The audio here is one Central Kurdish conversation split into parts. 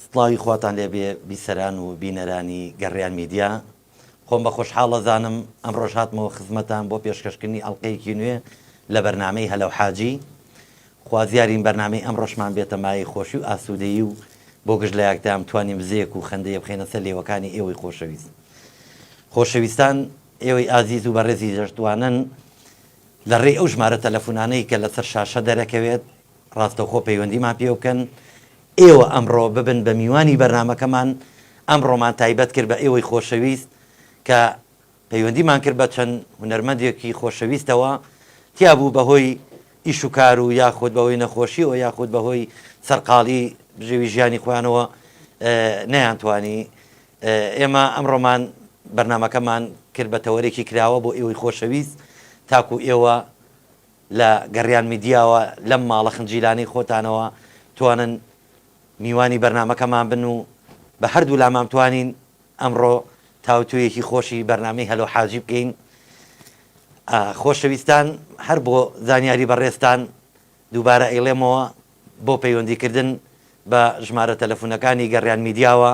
سڵاوی خواتان لێبێ بیسەران و بینەرانی گەڕیان میدیا خۆم بە خۆشحاڵە زانم ئەم ڕۆژ هاتمەوە خزمەتان بۆ پێشکەشکردنی ئەڵلقەیەکی نوێ لە بەرنامەی هەلەو حاجی خوازیارین بەرنامەی ئەم ڕۆژمان بێتە مای خۆشی و ئاسوودەیی و بۆ گشت لە یاکتام توانیم بزەیەک و خەندەیە بخێنە سەر لێوەکانی ئێوەی خۆشەویست خۆشەویستان ئێوەی ئازیز و بەڕێزی دەشتوانن لە ڕێی ئەو ژمارە تەلەفۆنانەی کە لەسەر شاشە دەرەکەوێت ڕاستەوخۆ پەیوەندیمان پێ بکەن ئێوە ئەمڕۆ ببن بە میوانی بەرنامەکەمان ئەمڕۆمان تایبەت کرد بە ئێوەی خۆشەویست کە پەیوەندیمان کرد بە چەند هونەرمەندێکی خۆشەویستەوە تیا بوو بەهۆی ئیش و کار و یاخود بەهۆی نەخۆشی و یاخود بەهۆی سەرقاڵی بژێوی ژیانی خۆیانەوە نەیانتوانی ئێمە ئەمڕۆمان بەرنامەکەمان کرد بە تەوەرێکی کراوە بۆ ئێوەی خۆشەویست تاکو ئێوە لە گەڕیان میدیاوە لەم ماڵە خنجیلانی خۆتانەوە توانن میوانی بەرنامەکەمان بن و بە هەردوو لامان توانین ئەمڕۆ تاوتویەکی خۆشی بەرنامەی هەلۆ حاجی بکەین خۆشەویستان هەر بۆ زانیاری بەڕێستان دووبارە ئەیڵێمەوە بۆ پەیوەندیکردن بە ژمارە تەلەفۆنەکانی گەڕیان میدیاوە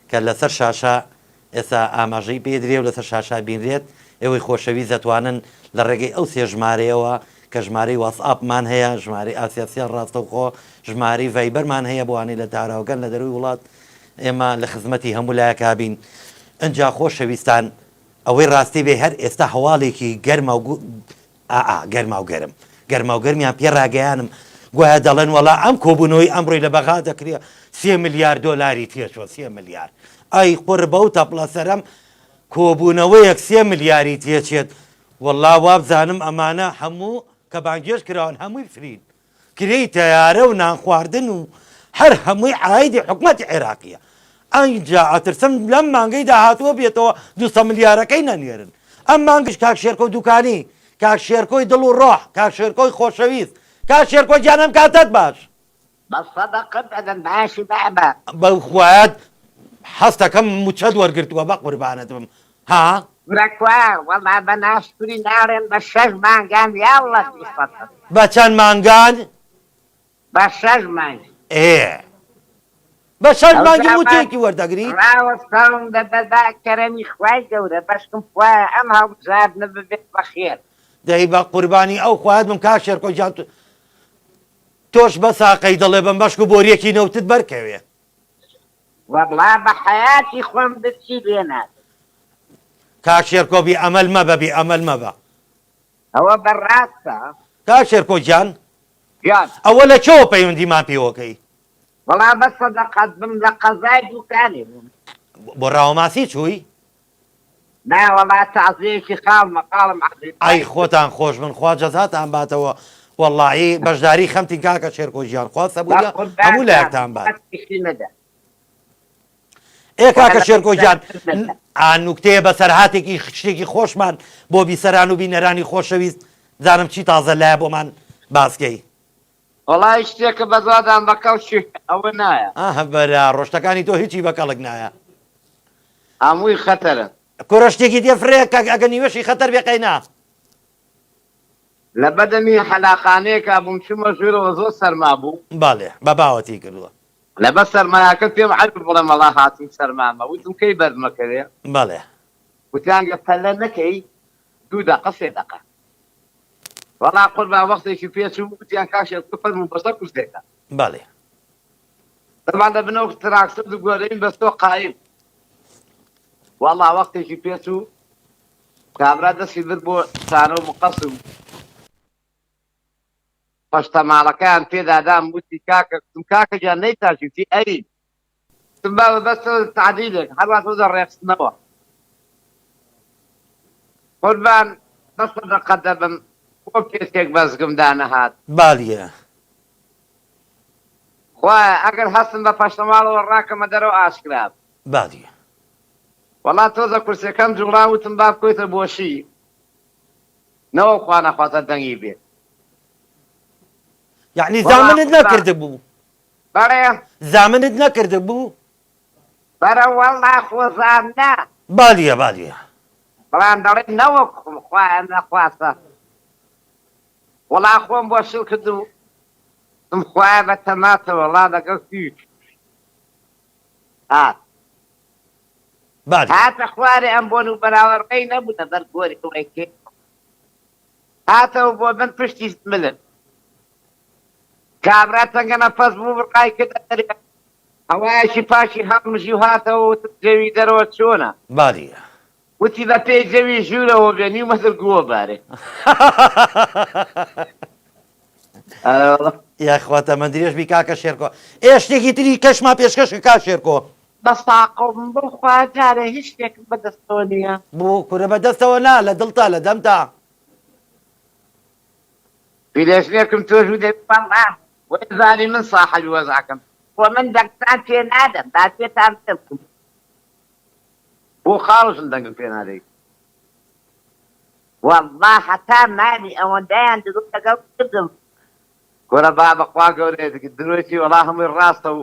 کە لەسەر شاشە ئێستا ئاماژەی پێدرێ و لەسەر شاشا بینرێت ئێوەی خۆشەویست دەتوانن لە ڕێگەی ئەو سێ ژمارەیەوە کە ژمارەی واتسئاپمان هەیە ژمارەی ئاسیاسیان ڕاستەوخۆ ژمارەی ڤایبەرمان هەیە بۆوانەی لە تاراوگەن لە دەروی وڵات ئێمە لە خزمەتی هەموو لایەکا بین ئەجا خۆشەویستان ئەوەی ڕاستی بێ هەر ئێستا هەواڵێکی گەرمە و گەرما و گەرم گەرما و گەرمیان پێ ڕاگەیانم گوایە دەڵێن وەڵا ئەم کۆبوونەوەی ئەمڕۆی لە بەغا دەکرێ 3 ملیار دۆلاری تێچوە 3 ملیار ئەی قوربە و تەپڵەسەرم کۆبوونەوەیەک 3 ملیاری تێچێت وەڵا وابزانم ئەمانە هەموو کە بانگێش کراون هەمووی فرین کرێی تەیارە و نان خواردن و هەر هەمووی عایدی حکومەتی عێراقیە ئەینجا ئەترسم لەم مانگەی داهاتوە بێتەوە 200 ملیارەکەی نەنێرن ئەم مانگش کاک شێرکۆ دوکانی کاک شێرکۆی دڵ و ڕۆح کاک شێرکۆی خۆشەویست کاک شێرکۆ گیانم کاتت باش بەسەدەقەت ئەدەن باشی بابە بەخوایەت هەستەکەم موچەت وەرگرتووە بە قوربانەتم ها ورەکوە وەڵا بە ناشتوری ناڕێن بە 6 مانگان یاڵە بە چەند مانگان بە 6 مانگ بە شەش مانگی موچێکی وەردەگریت ڕاوەستاوم دەدەدا کەرەمی خوای گەورە بەشکم خوایە ئەم هەڵبژاردنە ببێت بەخێر دەی بە قوربانی ئەو خوایەت بم کاک شێرکۆ گیان تۆش بە ساقەی دەڵێ بم بەشک و بۆریەکی نەوتت بەرکەوێ وەڵا بە حەیاتی خۆم بچی لێنات کاک شێرکۆ بی ئەمەل مەبە بی ئەمەل مەبە ئەوە بەڕاستە کاک شێرکۆ گیان گیان ئەوە لە چۆوە پەیوەندیمان پێوەکەی وەڵا بە سەدەقەت بم لە قەزای دوکانی بووم بۆ ڕاوەماسی چووی نا وەڵا تەعزیەکی خاڵ مەقاڵم ئەی خۆتان خۆش من خوا جەزاتان باتەوە وەڵاهی بەشداری خەمتین کاکە شێرکۆ گیان خواستە بوو هەموو لایەکتان بات کاکە شێرکۆ گیان نوکتەیە بەسەر هاتێکی شتێکی خۆشمان بۆ بیسەران و بینەرانی خۆشەویست زانم چی تازە لایە بۆمان باسکەی وەڵای شتێکە بەزادان بەکەوشی ئەوە نایە بەرا ڕۆشتەکانی تۆ هیچی بەکەڵک نایە هەمووی خەتەرە کۆرە شتێکی دێفرێ ئەگە نیوەشی خەتەر بێقەینا لە بەدەمی حەلاقانەیەکە بووم چوومە ژوورەوە زۆر سەرما بوو باڵێ بە باوەتی کردووە لەبە سەرمایەکە پێم عەرب بڵێم وەڵا هاتووم سەرمامە وتم کەی بەرمەکەوێ بەڵێ وتیان گە پەلە نەکەی 2 دقە 3 دقە وەڵا قوربان وەختێکی پێچوو وتیان کاشێت فەرموو بەسەر کوژدێکە بەڵێ دەمان لە بنەوە تراکتەر گۆرەین بەستۆ قایم وەڵا وەختێکی پێچوو کابرا دەستی برد بۆ سانە و مقەس و پەشتەماڵەکەیان پێدادام وتی کاکە گیان نەیتاژیتی ئەی تم باوە بەستە تعدیلێک هەروە تۆ دەڕێخستنەوە قوربان بەسەدەقەت دەبم خۆ کێسێک بەزگمدا نەهات باڵیە خوایە ئەگەر هەستم بە پەشتەماڵەوە ڕاکەمە دەرەوە ئاشکراب باڵیە وەڵا تۆزە کورسەکەم جوڵان وتم با بکۆیتە بۆشی نەوە خوا نەخواتە دەنگی بێت یعنی زامنت نەکرد بوو بەڕێ زامنت نەکرد بوو بەرە وەڵا خۆزاننا باڵیە باڵیە بەڵام دەڵێت نەوەک خوایە نەخواتە وەڵا خۆم بۆ شڵ کردو دم خوایە بە تەماتە وەڵا لەگەڵ هیچ هات بادی هاتە خوارێ ئەم بۆن و بەراوەڕقەی نەبوو لەبەر گۆری ئەوەی هاتەوە بۆ من پشتی ملن کابرا چەنگە نەفەس بوو بڕقای کردە دەرێ هەوایەکی پاشی هەڵمژی و هاتەوە جەوی دەرەوە چۆنە بادی وتی بە پێی جەوی ژوورەوە بێنی و مەسر گووە بارێ یاخواتە من درێژ بی کاکە شێرکۆ ئێشتێکی تری کەشما پێشکەشی کا شێرکۆ بەساقم بۆ خواجارە هیچ شتێکم بەدەستەوە نییە بۆ کورە بەدەستەوە نا لە دڵتا لە دەمتا پیرێژنێکم تۆژ و دەبڵا وەزانی من ساحەبی وەزاکەم بۆ من دەنگتان پێ نادەم با پێتان پێم بۆ خاڵشم دەنگم پێ نادەی وەڵڵا هەتا مالی ئەوەندەیان درو لەگەڵ کردم گۆرە با بەخوا گەورەیە درۆیتی وەڵا هەمووی ڕاستە و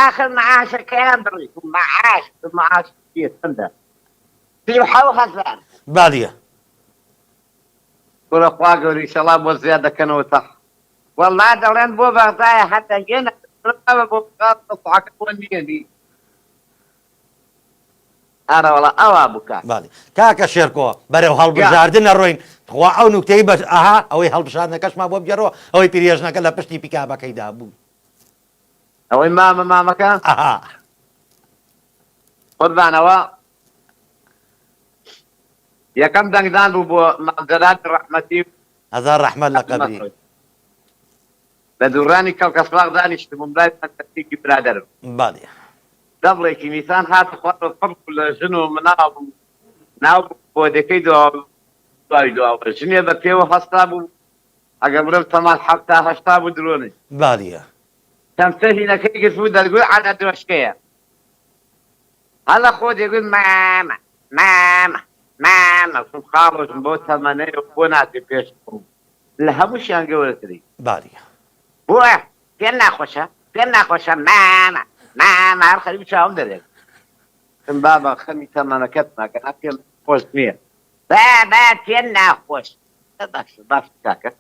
آخر معاشەکەیان بڕی معاش پێ چەندە 37,000 بادیە گۆرە خوا گەوری ئینشەڵا بۆ زیاد دەکەنەوە تەح وەڵا دەڵێن بۆ بەغدایە هەتەنگێنە بۆ ساعەکە نییەنی ئارە وەڵا ئەوا بووکە بادی کاکە شێرکۆ بەرەو هەڵبژاردنە ڕۆین خوا ئەو نوکتەی بەش ئاها ئەوەی هەڵبژاردنەکەشما بۆ بگەڕەوە ئەوەی پیرێژنەکە لە پشتی پیکابەکەیدا بوو ئەوەی مامەکە ئاها قوربانەوە یەکەم دەنگدان بوو بۆ مەقدەرات ڕەحمەتی هەزار ڕەحمەت لە قەبری لە دوورانی کەڵکەسباغ دانیشتم لای فەنتەستیکی برادەرم بادی دەبڵێکی نیسان هاتە خوارد فەرق لە ژن و مناڵ بوو ناو بۆدەکەی دوای دواوە ژنێ بە پێوە هەستا بوو ئەگەر برم تەمان 70-80 بوو درۆنی بادیە تەمسەهینەکەی گرت بوو دەرگوی عادە درۆشکەیە هەڵە خۆ دەگوت مامە خاڵۆژم بۆ تەمەنەی بۆ ناتی پێش بوو لە هەمووشیان گەورەتری بادیە بووە پێم ناخۆشە مامە هەر خەریب چاوم دەرێت بابە خەمی تەمەنەکەت ناکە پێم خۆش نییە با پێم ناخۆش باش کاکە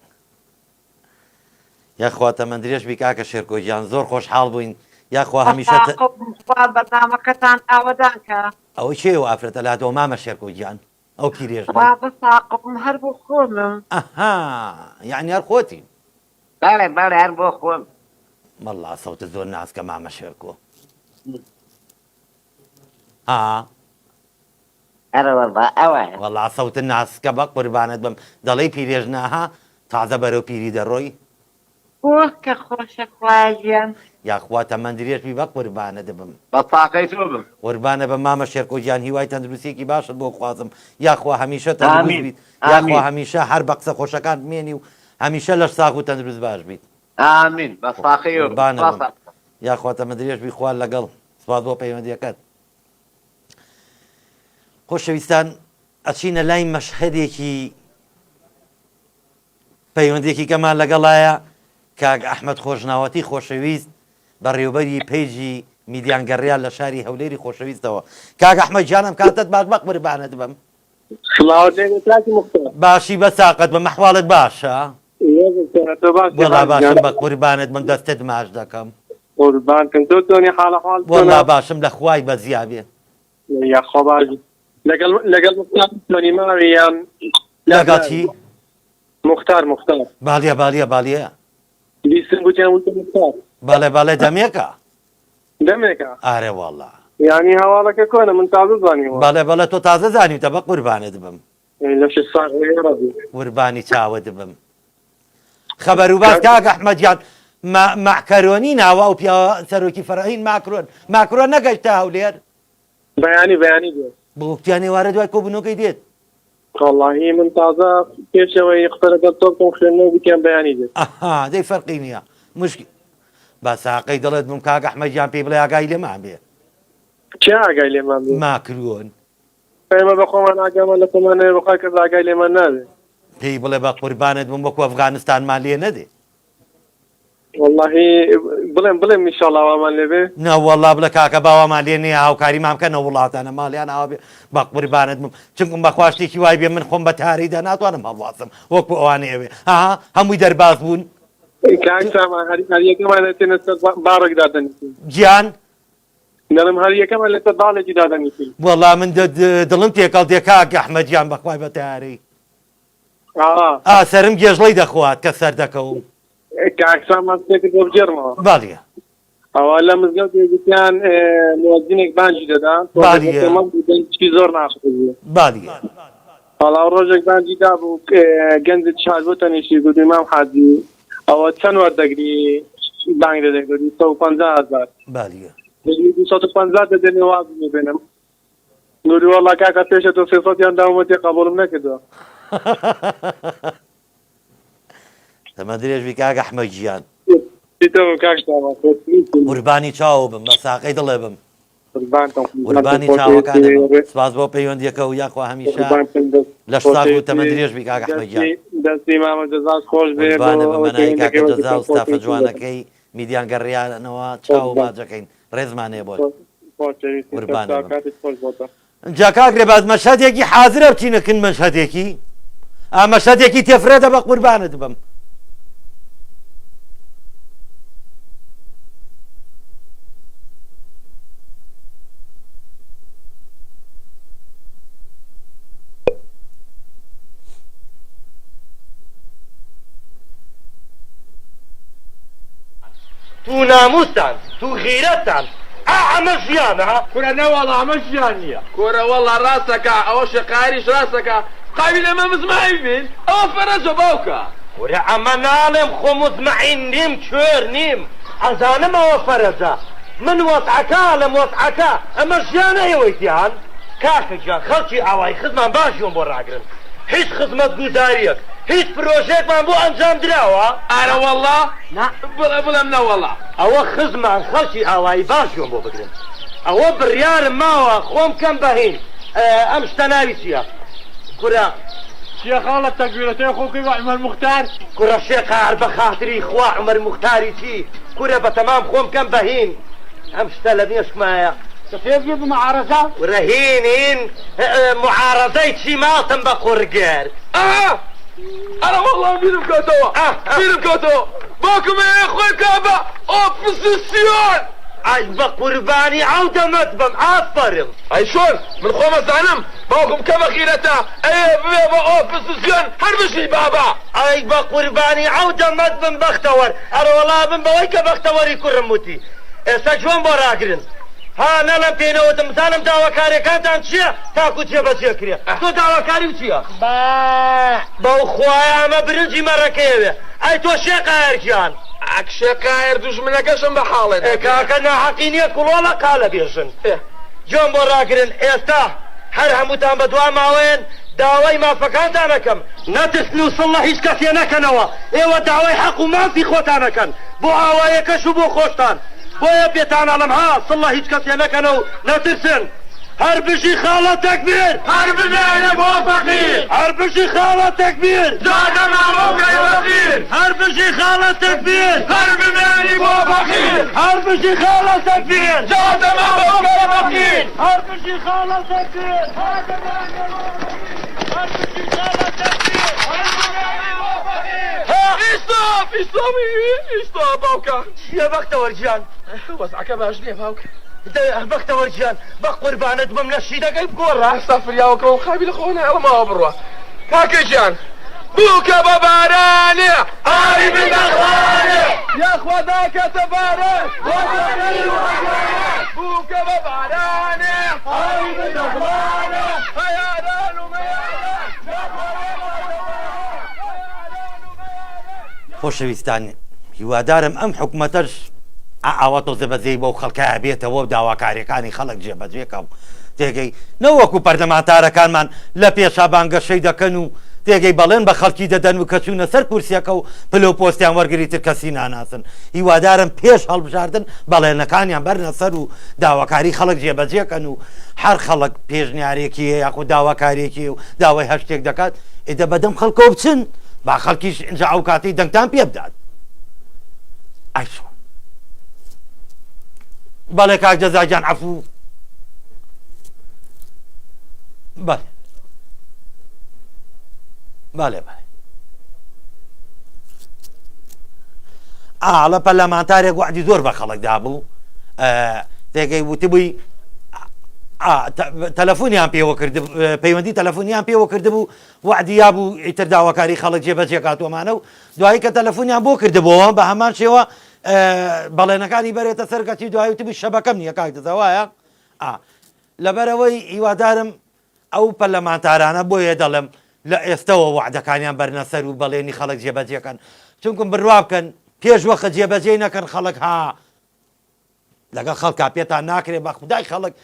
یاخواتە من درێژ بی کاکە شێرکۆ گیان زۆر خۆشحاڵ بووین یاخوا هەمیشە بەنامەکەتان ئاوەدانکە ئەوە چێ و ئافرەتە لاتەوە مامە شێرکۆ گیان ئەو پیرێژ بەساقم هەر بۆ خۆمم ئەها یعنی هەر خۆتی بەڵێ هەر بۆ خۆم مەڵا سەوتە زۆر ناسکە مامە شێرکۆ ها ئەرە ئەوە وەڵا سەوتە ناسکە بە قوربانت بم دەڵێی پیرێژناها تازە بەرەو پیری دەڕۆی بۆ کە خۆشە خواژیان یاخواتە من درێژبی بە قوربانە دەبم بە تاقەی تۆ بم قوربانە بە مامە شێرکۆ گیان هیوای تەندروستێکی باشت بۆ خوازم یاخوا هەمیشە تەندروست بیت یاخوا هەمیشە هەر بە قسە خۆشەکان بمێنی و هەمیشە لەش ساغ و تەندروست باش بیت ئامین بە تاقەی یاخواتە من درێژبی خوار لەگەڵ سوپاس بۆ پەیوەندیەکەت خۆشەویستان ئەچینە لای مەشهەدێکی پەیوەندێکی کەمان لەگەڵایە کاک ئەحمەد خۆشناوەتی خۆشەویست بەڕێوەبەری پەیجی میدیانگەڕیان لە شاری هەولێری خۆشەویستەوە کاک ئەحمەد جانم کاتت باش بە قوربانت بم باشی بە ساقت بم ئەحواڵت باشە وەڵا باشم بە قوربانت بم دەستت ماش دەکەم وەڵا باشم لە خوای بەزیابێ لەگەڵ ماویان لەگەڵ چی مختار باڵیە بیستم گوتیان مختار بەڵێ دەمێکە ئارێ وەڵا یعنی هەواڵەکە کۆنە من تازە زانیوە بەڵێ تۆ تازە زانیتە بە قوربانت بم لە ساڵ قوربانی چاوت بم خەبەر و باس کاک ئەحمەد گیان مەعکەرۆنی ناوە و پیا سەرۆکی فەرهین ماکرۆن نەگەیشتە هەولێر بەیانی بۆ وەختیان ێوارە دوای کۆبوونەکەی دێت والله من تازە پێشەوەی قسەرەکە تۆم خوێندنەوە گوتیان بەیانی دێت ئەها دەی فەرقی نییە مشکی بە ساقەی دەڵێت بم کاک ئەحمەد گیان پێی بڵێ ئاگای لێمان بێ چی ئاگای لێمان بێ ماکرۆن پێمە بە خۆمان ئاگامان لە کۆمانەوە بەخوای کرد ئاگای لێمان نابێ پێی بڵێ بە قوربانت بم وەکو ئەفغانستانمان لێ نەدێ والله بڵێم ئینشاڵڵا وامان لێبێ نەوەڵا بڵە کاکە باوامان لێ نییە هاوکاری مامکەنە وڵاتانە ماڵیان ئاوا بێ بە قوربانت بم چونکم بەخوا شتێکی وای بێ من خۆم بە تاریدا ناتوانم هەڵواسم وەکو ئەوانەیەوێ ئاها هەمووی دەرباز بوون کاک سامان هەر یەکەمانە تێنە سەر باڕێکدا دەنیسین گیان دەڵم هەر یەکەمە لەسەر باڵێکی دادەنیسی وەڵام من دڵم تێکەڵ دێکاکە ئەحمەدیان بەخوای بە تیارەی سەرم گێژڵەی دەخوات کە سەر دەکەوم کاکسان مەستێکت بۆ بجێڕمەوە باڵیە ئەوە لە مزگەوت گوتیان موەزینێک بانجی دەدان چی زۆر ناشقی باڵیە هەڵاو ڕۆژێک بانجی دابوو گەنجت شاد بۆ تەنیشی گوت ئیمام حاجی ئەوە چەند وەردەگری بانگ دەدەگری 150,000 باڵیە 250 دەدەنێ واز بێنم نوری وەڵا کاکە پێشە تۆ 300یان داومەتی قبوڵم نەکردەوە تەمە درێژبی کاکە ئەحمەدیان قوربانی چاو بم بە ساقەی دڵێ بم قوربانی چاوەکانم سپاس بۆ پەیوەندیەکە و یاخوا هەمیشە لەش ساق و تەمە درێژبی کاکە ئەحمەدیان دەستی مامە جەزاس خۆش بێ قوربانە بەمەنای کاکە جەزا و ستافە جوانەکەی میدیان گەڕیانەوە چاو ماجەکەین ڕێزمانێ بۆ جا کاکرێ باز مەشهەدێکی حازرە بچینەکن مەشهەدێکی مەشهەدێکی تێفرێدە بە قوربانت بم تو ناموسان تو غیرەتان ئەمە ژیانە کورە نەوەڵا ئەمە ژیان نییە کورە وەڵا ڕاستەکە ئەوە شقاریش ڕاستەکە قاوی لەمە مزمایی بین ئەوە فەرەجە باوکە کورە ئەمە ناڵێم خۆ مزمعین نیم کوێر نیم ئەزانم ئەوە فەرەجە من وەسعەکە لەم وەسعەکە ئەمە ژیانە ئێوەیتیان کاکە گیان خەڵکی ئاوای خزمان باشیۆم بۆ ڕاگرن هیچ خزمەت گوزاریەک هیچ پرۆژێکمان بۆ ئەنجام درراوە ئارە وەڵا بڵێم نەوەڵا ئەوە خزمان خەڵکی ئاوایی باشیۆم بۆ بگرن ئەوە بڕیارم ماوە خۆم کەم بەهین ئەم شتە ناوی چییە کورە شێخاڵە تەکبیرەتەی خۆکەی بە عومەر موختار کورە شێقار بە خاتری خوا عومەر موختاری چی کورە بە تەمام خۆم کەم بەهین ئەم شتە لە مێشکمایە سفێبی بمعارەزە ورهينين معارضي ماتم بقرقر أنا والله بيرم كاتوا بيرم كاتوا باكم يا أخوي كابا أوبسيسيون أي بقرباني عودة مدبم عفرم أي شون من خومة زعنم باكم كما خيرتا أي بابا أوبسيسيون هربشي بابا أي بقرباني عودة مدبم بختور أنا والله بن بويك بختوري كرموتي سجوان براقرن ها نەڵم پێێنەوەتم زانم داواکاریەکانتان چییە تاکو جێبەجێ کرێ تۆ داواکاری و چییە بەو خوایە ئەمە برنجی مەڕەکەوێ ئەی تۆ شێقایرگیان ئەکشێقایر دوژمنەکەشم بە حاڵێت کاکە ناحەقی نییە کوڵۆڵە قالە بێژن جۆم بۆ ڕاگرن ئێستا هەر هەمووتان بە دوا ماوەیەن داوای مافەکانتان ئەەکەم نەترسن و سڵە هیچ کەسێ نەکەنەوە ئێوە داوای حەق و مافی خۆتانەکەن بۆ ئاوایەکەش و بۆ خۆشتان بۆیە پێتانەڵم ها سڵە هیچ کەسێ نەکەنە و نەترسن هەر بژی خاڵە تەکبیر هەر بنێنە بۆ فەقیر هەر بژی خاڵە تەکبیر زادە مامۆکەی وەزیر هەر بژی خاڵە تەکبیر هەر بنێنی بۆ فەقیر هەر بژی خاڵە تەکبیر زادە مامۆکەی وەزیر هەر بژی خاڵە تەکبیر هەر بژی خاڵە تەکبیر ئیستا باوکە چییە بەختەوەرگیان وەزعەکە باش نییە باوکە بەختەوەرگیان بە قوربانت بم لە شی دەگەی بگۆڕە ئەستا فریاوەکە و خاوی لە خۆ نایڵمەوە بڕوە کاکەجیان بووکە بە بارانێ ئاری بدەخوانێ یاخوا داکەتە باران بووکە بە بارانێ ئاری بدەخوانێ هەیاران و خۆشەویستان هیوادارم ئەم حکومەتەش ئاوا تۆزە بەزەی بەو خەڵکایە بێتەوە داواکاریەکانی خەڵک جێبەجێکە و تێگەی نەوەکو پەردەمانتارەکانمان لە پێشا بانگەشەی دەکەن و تێگەی بەڵێن بە خەڵکی دەدەن و کەچوونە سەر کورسیەکە و پلو پۆستیان وەرگریتر کەسی ناناسن هیوادارم پێش هەڵبژاردن بەڵێنەکانیان بەرنە سەر و داواکاری خەڵک جێبەجێکەن و هەر خەڵک پێشنیارێکی یاخود داواکارێکی و داوای هەشتێک دەکات ئێدە بەدەم خەڵکەوە بچن با خەڵکیش اینجا ئەو کاتی دەنگتان پێ بدات ئایشۆ بەڵێ کاک جەزاجان عەفوو بەڵێ بەڵێ بەڵێ لە پەرلەمانتارێک وعدی زۆر بە خەڵک دابوو تێگەی وتی بووی تەلەفۆنیان پێوە کرد پەیوەندی تەلەفۆنیان پێوە کردبوو وعدیا بوو ئیتر داواکاری خەڵک جێبەجێ کاتۆمانە و دوایی کە تەلەفۆنیان بۆ کردبەوە بە هەمان شێوە بەڵێنەکانی بەرێتە سەرکەتی دوایی وتبووی شەبەکەم نییە کاک دەزەوایە لەبەرەوەی هیوادارم ئەو پەرلەمانتارانە بۆیە دەڵێم لە ئێستەوە وعدەکانیان بەرنەسەر و بەڵێنی خەڵک جێبەجێکەن چونکم بڕوا بکەن پێش وەخت جێبەجێ نەکەن خەڵک ها لەگەڵ خەڵکا پێتان ناکرێت بە خودای خەڵک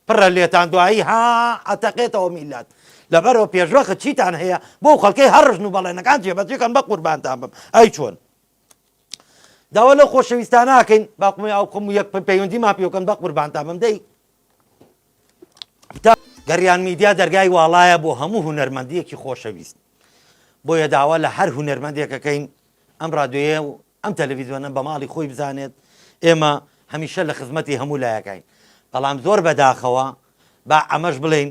پڕە لێتان دوایی ها ئەتەقێتەوە میلات لەبەرەوە پێشوەخت چیتان هەیە بۆ خەڵکەی هەڕژن و بەڵێنەکان جێبەجێکەن بە قوربانتان بم ئەی چۆن داوا لە خۆشەویستان ناکەین باقمی ئەو قم و یەک پەیوەندیمان پێوکەن بە قوربانتان بم دەی گەڕیان میدیا دەرگای واڵایە بۆ هەموو هونەرمەندیەکی خۆشەویست بۆیە داوا لە هەر هونەرمەندێکەکەین ئەم ڕادیۆیە و ئەم تەلەڤیزیۆنە بە ماڵی خۆی بزانێت ئێمە هەمیشە لە خزمەتی هەموو لایەکەین بەڵام زۆر بەداخەوە با ئەمەش بڵین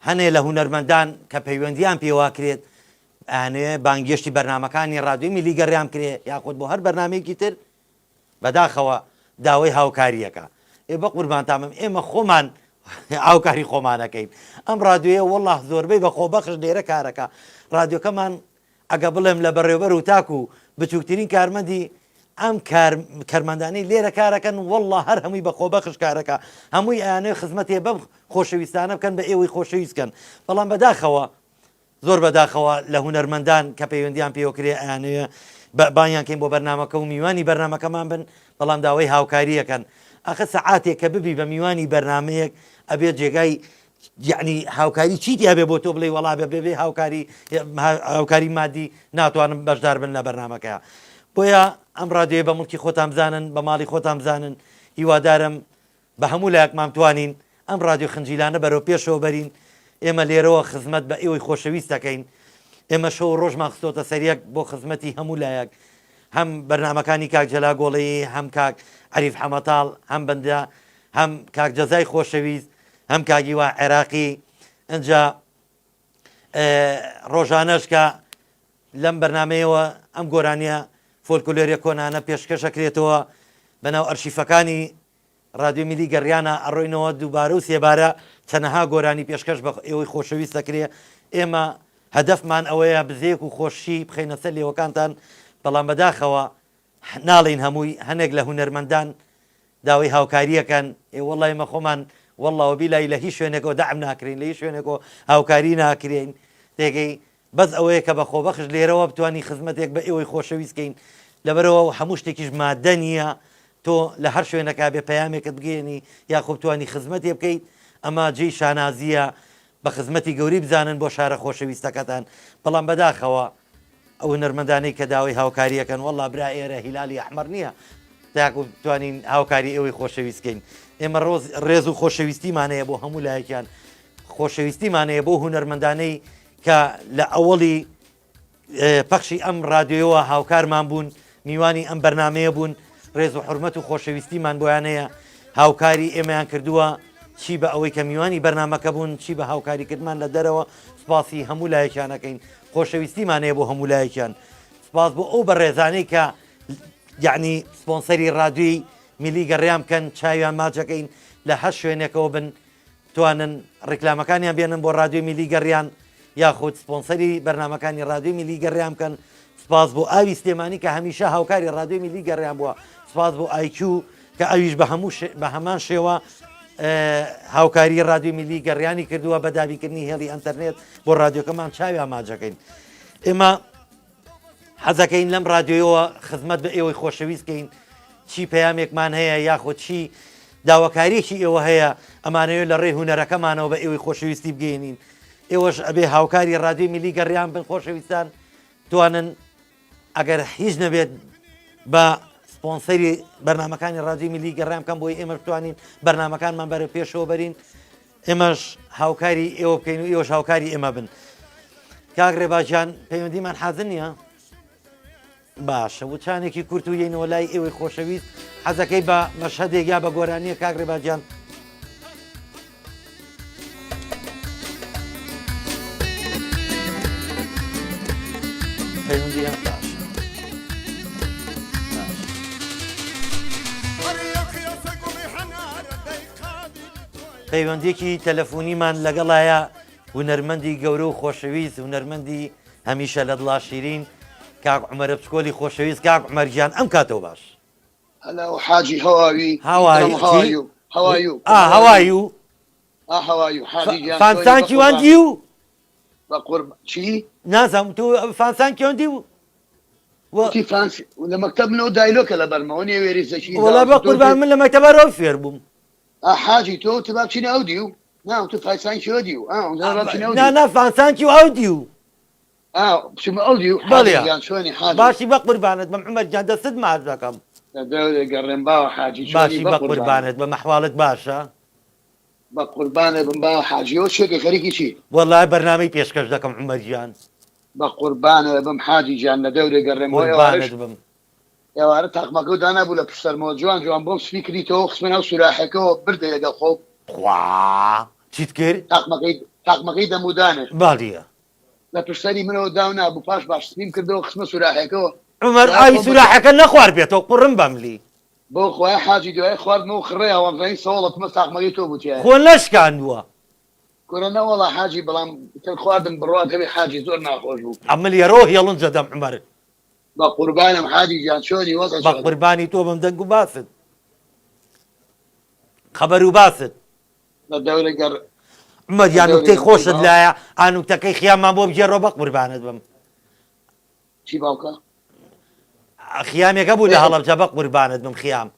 هەنێ لە هونەرمەندان کە پەیوەندیان پێواکرێت ئەنێ بانگێشتی بەرنمەکانی ڕادیۆی میلی گەڕیان کرێ یاخود بۆ هەر بەرنمەیەکی تر بەداخەوە داوای هاوکاریەکە بە قوربانتامم ئێمە خۆمان هاوکاری خۆمانەکەین ئەم ڕادیۆیە وەڵڵاه زۆربەی بە خۆبەخش لێرە کارەکە ڕادیۆکەمان ئەگە بڵێم لە بەڕێوەبەر و تاکو و بچووکترین کارمەندی ئەم کارمەندانی لێرە کارەکەن وەڵڵا هەر هەمووی بە خۆبەخش کارەکە هەمووی ئەیانەوە خزمەتێ بەم خۆشەویستانە بکەن بە ئێوەی خۆشەویستکەن بەڵام بەداخەوە زۆر بەداخەوە لە هونەرمەندان کە پەیوەندیان پێوەکرێ ئەیانەوە بانیانکەین بۆ بەرنمەکە و میوانی بەرنمەکەمان بن بەڵام داوای هاوکاریەکەن ئەخە سەعاتێک کە ببی بە میوانی بەرنمەیەک ئەبێت جێگای یعنی هاوکاری چیتی هەبێ بۆ تۆ بڵێ وەڵا بێ هاوکاری مادی ناتوانم بەشدار بن لە بەرنمەکە بۆیە ئەم ڕادیۆیە بە مڵکی خۆتان بزانن بە ماڵی خۆتان بزانن هیوادارم بە هەموو لایەکمان توانین ئەم ڕادیۆ خنجیلانە بەرەو پێشەوە بەرین ئێمە لێرەوە خزمەت بە ئێوەی خۆشەویست دەکەین ئێمە شەو ڕۆژمان خستۆتە سەریەک بۆ خزمەتی هەموو لایەک هەم بەرنمەکانی کاک جەلا گۆڵەیی هەم کاک عەریف حەمەتاڵ هەم بەندە هەم کاک جەزای خۆشەویست هەم کاگیوا عێراقی ئەنجا ڕۆژانەش کە لەم بەرنمەیەوە ئەم گۆرانیە فۆلکلۆریە کۆنانە پێشکەشەکرێتەوە بەناو ئەرشیفەکانی ڕادیۆ میلی گەڕیانە ئەڕۆینەوە دووبارە و سێبارە چەنەها گۆرانی پێشکەش بە ئێوەی خۆشەویست دەکرێت ئێمە هەدەفمان ئەوەیە بزێک و خۆشی بخەینە سەر لێوەکانتان بەڵام بەداخەوە ناڵین هەمووی هەنێک لە هونەرمەندان داوای هاوکاریەکەن وەڵای مە خۆمان وەڵڵاوە بیلای لە هیچ شوێنێکەوە دەعم ناکرین لە هیچ شوێنێکەوە هاوکاری ناکرێن تێگەی بەس ئەوەیە کە بە خۆبەخش لێرەوە بتوانانی خزمەتێک بە ئێوەی خۆشەویستکەین لەبەرەوە هەموو شتێکیش مادە نییە تۆ لە هەر شوێنەکە بێ پەیامێکت بگەێنی یا خۆ بتوانانی خزمەتێ بکەیت ئەمە جێی شانازیە بە خزمەتی گەوری بزانن بۆ شارە خۆشەویستەکەتان بەڵام بەداخەوە ئەو نەرمەندانەی کە داوای هاوکاریەکەن وەڵا برا ئێرە هیلالی ئەحمەر نییە تاکو بتوانین هاوکاری ئێوەی خۆشەویستکەین ئێمە ڕێز و خۆشەویستیمانەیە بۆ هەموو لایەکیان خۆشەویستیمانەیە بۆ هونەرمەندانەی کە لە ئەوڵی پەخشی ئەم ڕادیۆەوە هاوکارمان بوون میوانی ئەم بەرنمەیە بوون ڕێز و حرمەت و خۆشەویستیمان بۆیانەیە هاوکاری ئێمەیان کردووە چی بە ئەوەی کە میوانی بەرنمەکە بوون چی بە هاوکاریکردمان لە دەرەوە سپاسی هەموو لایەکیانەکەین خۆشەویستیمانەیە بۆ هەموو لایەکیان سپاس بۆ ئەو بەڕێزانەی کە یعنی سپۆنسەری ڕادیۆی میلی گەڕیان بکەن چاویان ماچەکەین لە هەر شوێنێکەوە بن توانن ڕێکلامەکانیان بێنن بۆ ڕادیۆی میلی گەڕیان یاخود سپۆنسەری بەرنمەکانی ڕادیۆی میلی گەڕیان بکەن سپاس بۆ ئاوی سلێمانی کە هەمیشە هاوکاری ڕادیۆی میلی گەڕیان بووە سپاس بۆ ئایکیو کە ئەویش بە هەمان شێوە هاوکاری ڕادیۆی میلی گەڕیانی کردووە بە دابیکردنی هێڵی ئەنتەرنێت بۆ ڕادیۆکەمان چاویان ماچەکەین ئێمە حەزەکەین لەم ڕادیۆیەوە خزمەت بە ئێوەی خۆشەویستکەین چی پەیامێکمان هەیە یاخود چی داواکاریەکی ئێوە هەیە ئەمانەوێت لە ڕێ هونەرەکەمانەوە بە ئێوەی خۆشەویستی بگەێنین ئێوەش ئەبێ هاوکاری ڕادیۆی میلی گەڕیان بن خۆشەویستان توانن ئەگەر هیچ نەبێت بە سپۆنسەری بەرنمەکانی ڕادیۆی میلی گەڕیان بکەن بۆی ئێمە بتوانین بەرنمەکانمان بەرە پێشەوە بەرین ئێمەش هاوکاری ئێوە بکەین و ئێوەش هاوکاری ئێمە بن کاک ڕێباجیان پەیوەندیمان حازر نییە باشە وچانێکی کورت و یینەوە لای ئێوەی خۆشەویست حەزەکەی بە مەشهەدێک یا بە گۆرانیە کاک ڕێباجیان پەیوەندیان باشە پەیوەندێکی تەلەفۆنیمان لەگەڵایە هونەرمەندی گەورە و خۆشەویست هونەرمەندی هەمیشە لە دڵاشیرین کاک عومەرە بچکۆلی خۆشەویست کاک عومەرگیان ئەم کاتەوە باش Hello, Haji. How are we? How are you? How are you? How are you? how are you? How are you? Haji. Fine, thank you, and you? بقرب شي؟ نازم تو fine, thank you, and you? تي فرانسي ولا مكتبنا دايلوك لا برموني ويريز شي والله بقول بقى من لما تبرو فير بوم حاجي تو تبغى شنو اوديو؟ نعم تو فاي سان شو اوديو؟ تبغى شنو اوديو؟ لا fine, thank you, اوديو شو اوديو؟ باليا يعني شلوني حاجي باشي بقبر بانت بمحمد جان دست ما عندكم دولة قرنباو حاجي باشي بقبر بانت بمحوالت باشا بقربانه بمباو حاجي وش خريكي شي والله برنامج بيشكش لكم عمر جان بقربانه بم حاجي جان دولة قرنباو قربانت بم يا وارد تقمقود انا بولا بشتر موجوان جوان بوم سفيكري تو خصمنا وسلاحكو برده يا خوب خوا تذكر تقمقيد مودانه باليا لا تشتري منه داونا ابو باش باش سنين كردو خصمه سلاحكو عمر اي سلاحك نخوار بيتو قرن بملي بو خويا حاجي دو خوار مو خريها وفين صولت مستق مقيتو بوتيا خو ليش كان هو كورونا والله حاجي بلام خوادم بالرواد هبي حاجي زورنا خوش بو عمل يروح يلا انزدم عمر بقربانه حاجي جان شوني وضع بقرباني تو بمدنقو باسد خبرو باسد الدولة قر عمر يعني نكتي خوش لا انا نكتي خيام ما بو بجرو بقربانه بم شي باوكا خيام يقبل لها بجا بقربانه بم خيام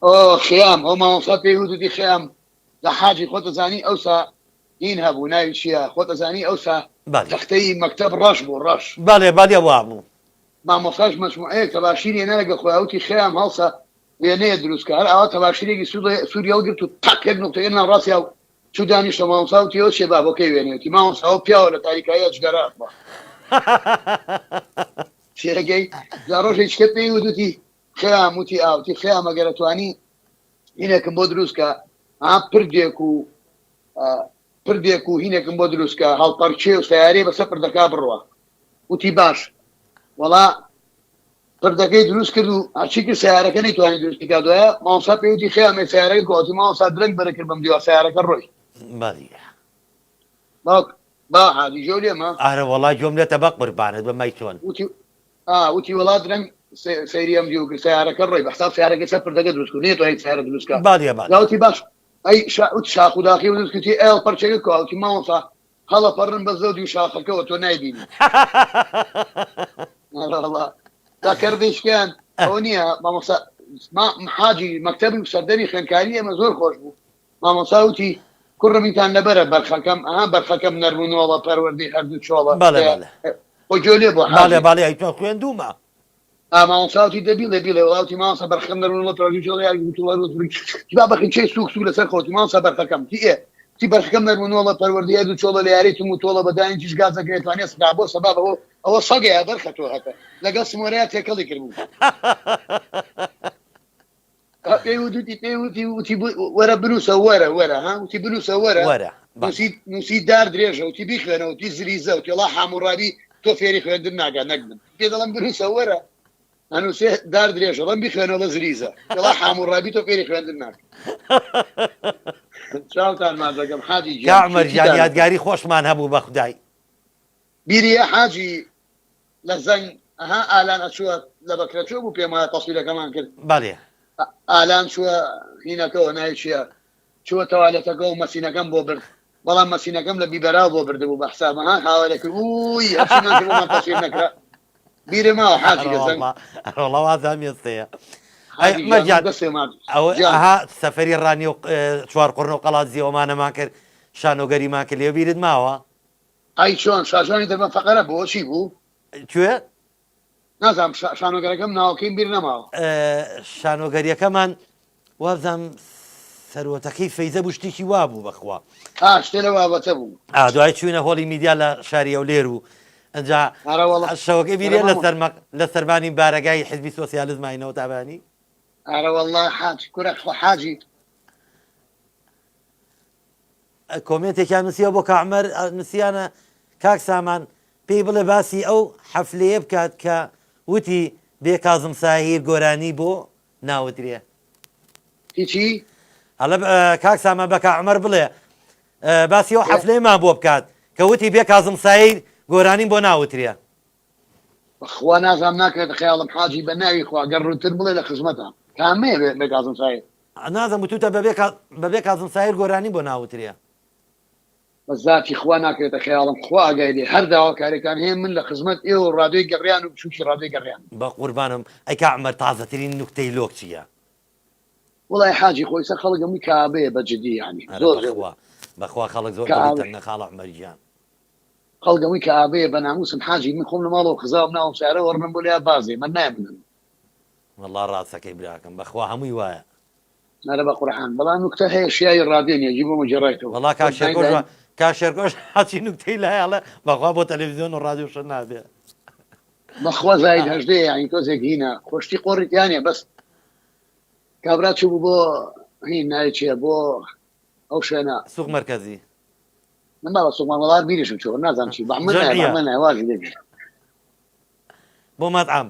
اوه خيام هما وصفي يهودي خيام لا حاجي خوت زاني اوسا ينهبوا نايل شيا خوت زاني اوسا تختي مكتب رشبو رش بالي وابو ما مصاش مجموعه تباشيري انا لقى خواتي خيام هلسا ويني دروس كهر او تباشيري سوريا وقلت تك نقطه ان راسي سوداني شما صوتي او شباب اوكي ويني ما صوت بياولا تاريخيه جرات شيء زاروش يشكتني ودتي خيام وتي او تي خيام قالتواني هنا كم بدروسكا پردێکو هینێکم بۆ دروستکە هەڵپەرچێ و سیارێ بە سەفر دەکا بڕوە وتی باش وەڵا پردەکەی دروست کرد و هەرچی کرد سیارەکە نەیتوانی دروستی کا دوایە مامۆستا پێوتی خێمێ سیارەکە گۆتی مامۆستا درەنگ بەرەکرد بەم دیوار سیارەکە ڕۆی با حاجی جۆ لێمە ئارە وەڵای جۆم لێتە بە قوربانت بەمای چۆن وتی وەڵا درەنگ سەیری ئەم دیو کرد سیارەکە ڕۆی بەحساب سیارەکە سەر پردەکە دروست کرد نێتوانی سیارە دروستکە لاوتی باش اي شاخ وداخي ودسكتي ال برشيك كوالتي ما وصا هلا فرن بزودي وشاخك وتو نايديني والله ذكرتيش كان هونيا ما وصا ما حاجي مكتبي وسردني خنكاريه مزور خوش بو ما وصاوتي كل من كان نبره برخكم نرمون والله پروردي هردو شوالله بله وجولي بو بله ايتو خوين دوما ما وصلتي دبيله والله ما صبر خمر ولا تراجع شغل يعني قلت له جاب اخي شيء سوق لسر خوتي ما صبر حكم تي بر خمر من والله پروردي هذا شغل يا ريت متوله بدان تيش غازه كيت انا صبابو سبب هو صقع برخته هكا لقى سموريات يكل يكرمو تي ورا بلوسه ورا ها وتي بلوسه ورا نسي دار دريجه وتي بيخنا وتي زريزه وتي الله حمرابي تو فيري خد الناقه نقدم كذا لم بلوسه ورا أنا سه دار دريش رم بيخوان ولا زريزة والله حامور رابيتو كيري خوان الناس شاوتان ما رقم حاجي جان كعمر جان يادقاري خوش مان هبو بخداي بيري يا حاجي لزن آلان أشوى لبكرة شو بو بيما تصويرة كمان كده بالي آلان شو هنا كو ناي شيا شو تواليتا كو مسينا كم بوبرد والله مسينا كم لبيبرا بوبرد بو بحساب حاولك اوي أبشنا كبو ما تصوير نكرا بيري ما حاجي قزن والله هذا ميصيا مجال او ها سفري الراني شوار قرنو قلازي وما ماكر شانو غري ماكر ليو بيرد ماوا اي شلون شاشوني دربا فقره بو شي بو شو نازم شانو غري كم ناو كين بيرنا ماوا شانو غري كمان وازم ثروتكي فايزه بوشتيكي وابو بخوا اشتري وابو تبو دوای چوینە هۆڵی میدیا لە شاریە و لێر و ئەجا شەوەکەی بیرێ لە سەربانی بارەگای حزبی سۆسیالیزمینەوە تابانی ئارە والله حاج کوڕێک خۆ حاجی کۆمنتێکیان نووسیەوە بۆ کاعمەر نووسیانە کاک سامان پێی بڵێ باسی ئەو حەفلەیە بکات کە وتی بێ کازم ساهیر گۆرانی بۆ ناوترێ هیچی ئەلە کاک سامان بە کاعمەر بڵێ باسی ئەو حەفلەیەمان بۆ بکات کە وتی بێ کازم سایر گۆرانیم بۆ ناوتریە خوا نازام ناکرێت خەیاڵم حاجی بە ناوی خوا گەڕ ڕووتر بڵێ لە خزمەتە کامەیە بێ کازم سایر نازم وتوتە بەبێ کازم سایر گۆرانی بۆ ناوتریە بە ذاتی خوا ناکرێتە خەیاڵم خوا ئاگای لێ هەر داواکاریەکان هەیە من لە خزمەت ئێوە ڕادیۆی گەڕیان و بچووکی ڕادیۆی گەڕیان بە قوربانم ئەی کاعمەر تازەترین نوکتەی لۆک چییە؟ وڵای حاجی خۆی سەر خەڵک هەمووی کابەیە بەجددی ینی بەخوا خەڵک زۆر خاڵ عومەریان خەڵک هەمووی کابەیە بە ناموسم حاجی من خۆم لە ماڵەوە خزاوم ناوم سارە وەڕنم بۆ لیا بازێ من نایبنم وەڵڵا ڕاستەکەی براکەم بەخوا هەمووی وایە نەرە بە قورحان بەڵام نوکتە هەیە شیای ڕادیۆنیە جی بۆ مەجێڕایتەوە وەڵا کاشێرگۆش حاچی نوکتەی لایەڵە بەخوا بۆ تەلەڤیزیۆن و ڕادیۆشە نابێ بەخوا زاید هەژدەیە ینی تۆزێک هینە خۆشتی قۆڕیتیانێ بەس کابرا چوو بوو بۆ هین نایە چییە بۆ ئەو شوێنە سوق مرکزی نما سوقمان وڵات بیریشم چۆ نازانم چی بەمە ناوازی دەبێت بۆ مەطعەم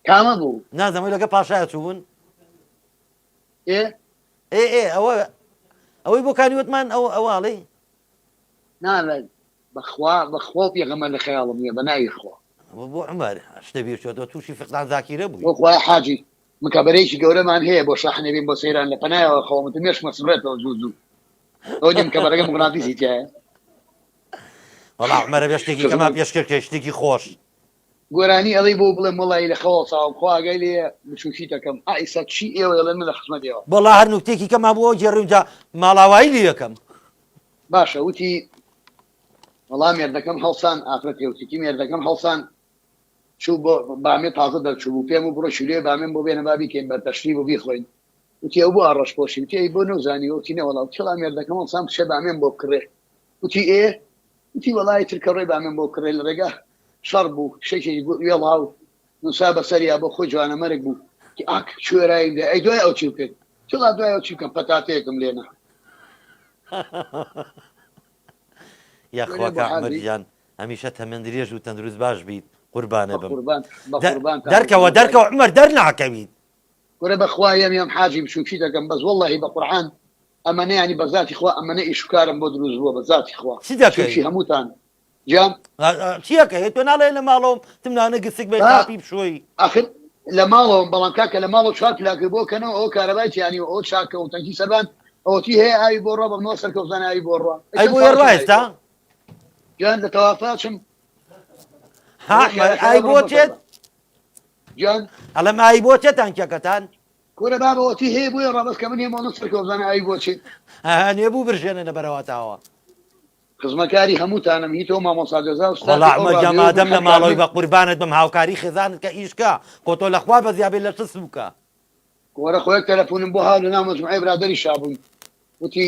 کامە بوو نازانم لەگە پاشایە چوون ئەوەی بۆ کاریوتمان ئەوواڵی نانێت بەخوا پێغەمە لە خەیاڵم نیە بە ناوی خوا بۆ عمەر شتە بیر شۆ تووشی فقدان زاکیرە بووی بۆ خوای حاجی مکابەرەیەکی گەورەمان هەیە بۆ شاحنەبین بۆ سەیران لە پەنایەوە خەومت مێش مەسڕێتەوە زوو ئەو دێم کە بەرەگە مغناطیسی تایە وەڵا عمەرە بێ شتێکی کەما پێشکرد شتێکی خۆش گۆرانی ئەڵەی بۆ بڵێ مڵی لە خەوە ساوم خواگەی لێ بچووکی دەکەم ئایسا چی ئێوە دەڵێن من لە خزمەتەوە بەڵا هەر نوکتێکی کەما بۆ جێڕووجا ماڵاوایی لێ یەکەم باشە وتی وەڵام مێردەکەم هەڵسان ئافرەتی وتیکی مێردەکەم هەڵسان چوو بۆ بامێ تازە دەرچوو بوو پێم و بڕۆ شولێ بامێن بۆ بێنە بابی کەین بەرتەشری بۆ بیخۆین وتی ئەو بۆ ئاڕەشپۆشی وتی بۆ نەوزانی وتی نەوەڵام چڵا مێردەکەم هەڵسان شێ بامێن بۆ بکڕێ وتی وتی وەڵای ترکە ڕێ بامێن بۆ بکڕێ لە ڕێگا شەڕ بوو شێکی وێڵاو نووسا بەسەریا بۆ خۆی جوانە مەرگ بوو ئاک شوێرایی ئەی دوای ئەو چی بکەیت چڵا دوای ئەو چی بکەم پەتاتەیەکم لێنە یاخوا کاعمەریان هەمیشە تەمەندرێژ و تەندروست باش بیت قوربانە بم دەرکەوە عمەر دەرناکەویت گورە بەخوایم یم حاجی بچووکی دەکەم بەس وەڵڵاهی بە قورعان ئەمەنە ینی بە ذاتی خوا ئەمەنە ئیشکارم بۆ دروست بووە بە ذاتی خوا چی دەکەی هەمووتان جام چیەکەی تۆ ناڵێ لە ماڵەوەم تمنانە گسک بێ تاپی بشۆی ئاخر لە ماڵەوە بەڵام کاکە لە ماڵەوە چوار پلاکە بۆ کەنەوە ئەو کارەبای یانی ئەو چاکە و تەنکی سەربان ئەوەتی هەیە ئاوی بۆ ڕۆ بەمەوە سەرکەوتان ئاوی بۆ ڕۆ ئەی بۆ ێڕایستا گیان لە تەوافاچم ئای بۆ چێت گیان ئەڵەم ئای بۆ چێت تانکیەکەتان کورە بابەوەتی هەیە بۆی ڕابەت کە من هێمەوە سەرکەوتان ئاوی بۆ چێت هەنێ بوو برژێنە لە بەرەوەتاوە خزمەکاری هەمووتانم هیتەوە مامۆستا دەزا وەڵامەجەمادەم لە ماڵەوەی بە قوربانت بم هاوکاری خێزانت کە ئیشکە کۆتۆ لەخوا بە زیابێت لە چ سووکە وەرە خۆیەک تەلەفۆنم بۆ هاو لە ناو مەجموعەی برادەری شابووین وتی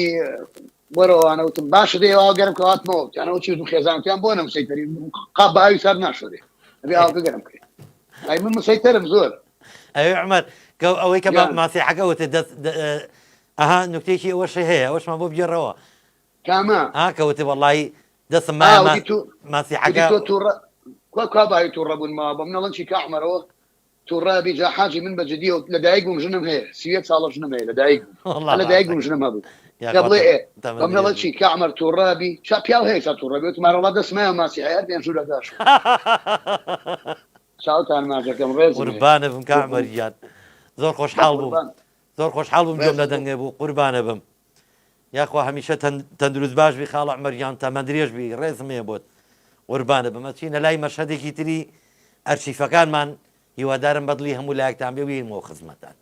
بۆرەوانە وتم باشە دێوا گەرم کە هاتمەوە یانەوە چی خێزانتیان بۆ نەمسەیتەری قاب بە ئاوی سەر ناشۆرێ ئەبێ ئاوکە گەرم کرێ ئای من مسەیتەرم زۆر ئەوێ عومەر ئەوەی کە ماسیحەکەوتە ئەها نوکتێکی ئەوەشە هەیە ئەوەشمان بۆ بگێڕەوە کامە کەوتێ وەڵی دەسم ماسیحەکە کابایی تووڕەبوون ما بە منەڵەن چی کاحمەرەوە تووڕابی جا حاجی من بەجددی و لە دایک بووم ژنم هەیە 30 ساڵە ژنم هەیە لە دایک لە دایک بووم ژنم هەبوو بڵێ بەمنەڵە چی کاعمەر تووڕابی چا پیاو هەیە تا تووڕەبێت ماڕەڵا دەسمایە ماسیحەیە پێم ژوورە داش چاوتان ماجەکەم ڕێز قوربانە بم کاعمەریان زۆر خۆشحاڵ بووم زۆر خۆشحاڵ بووم جۆم لە دەنگێ بوو قوربانە بم یاخوا هەمیشە تەندروست باش بی خاڵ عومەریان تەمەندرێژ بی ڕێزمێ بۆت قوربانە بمە چینە لای مەشهەدێکی تری ئەرچیفەکانمان هیوادارم بەدڵی هەموو لایەکتان بێ وینەوە خزمەتان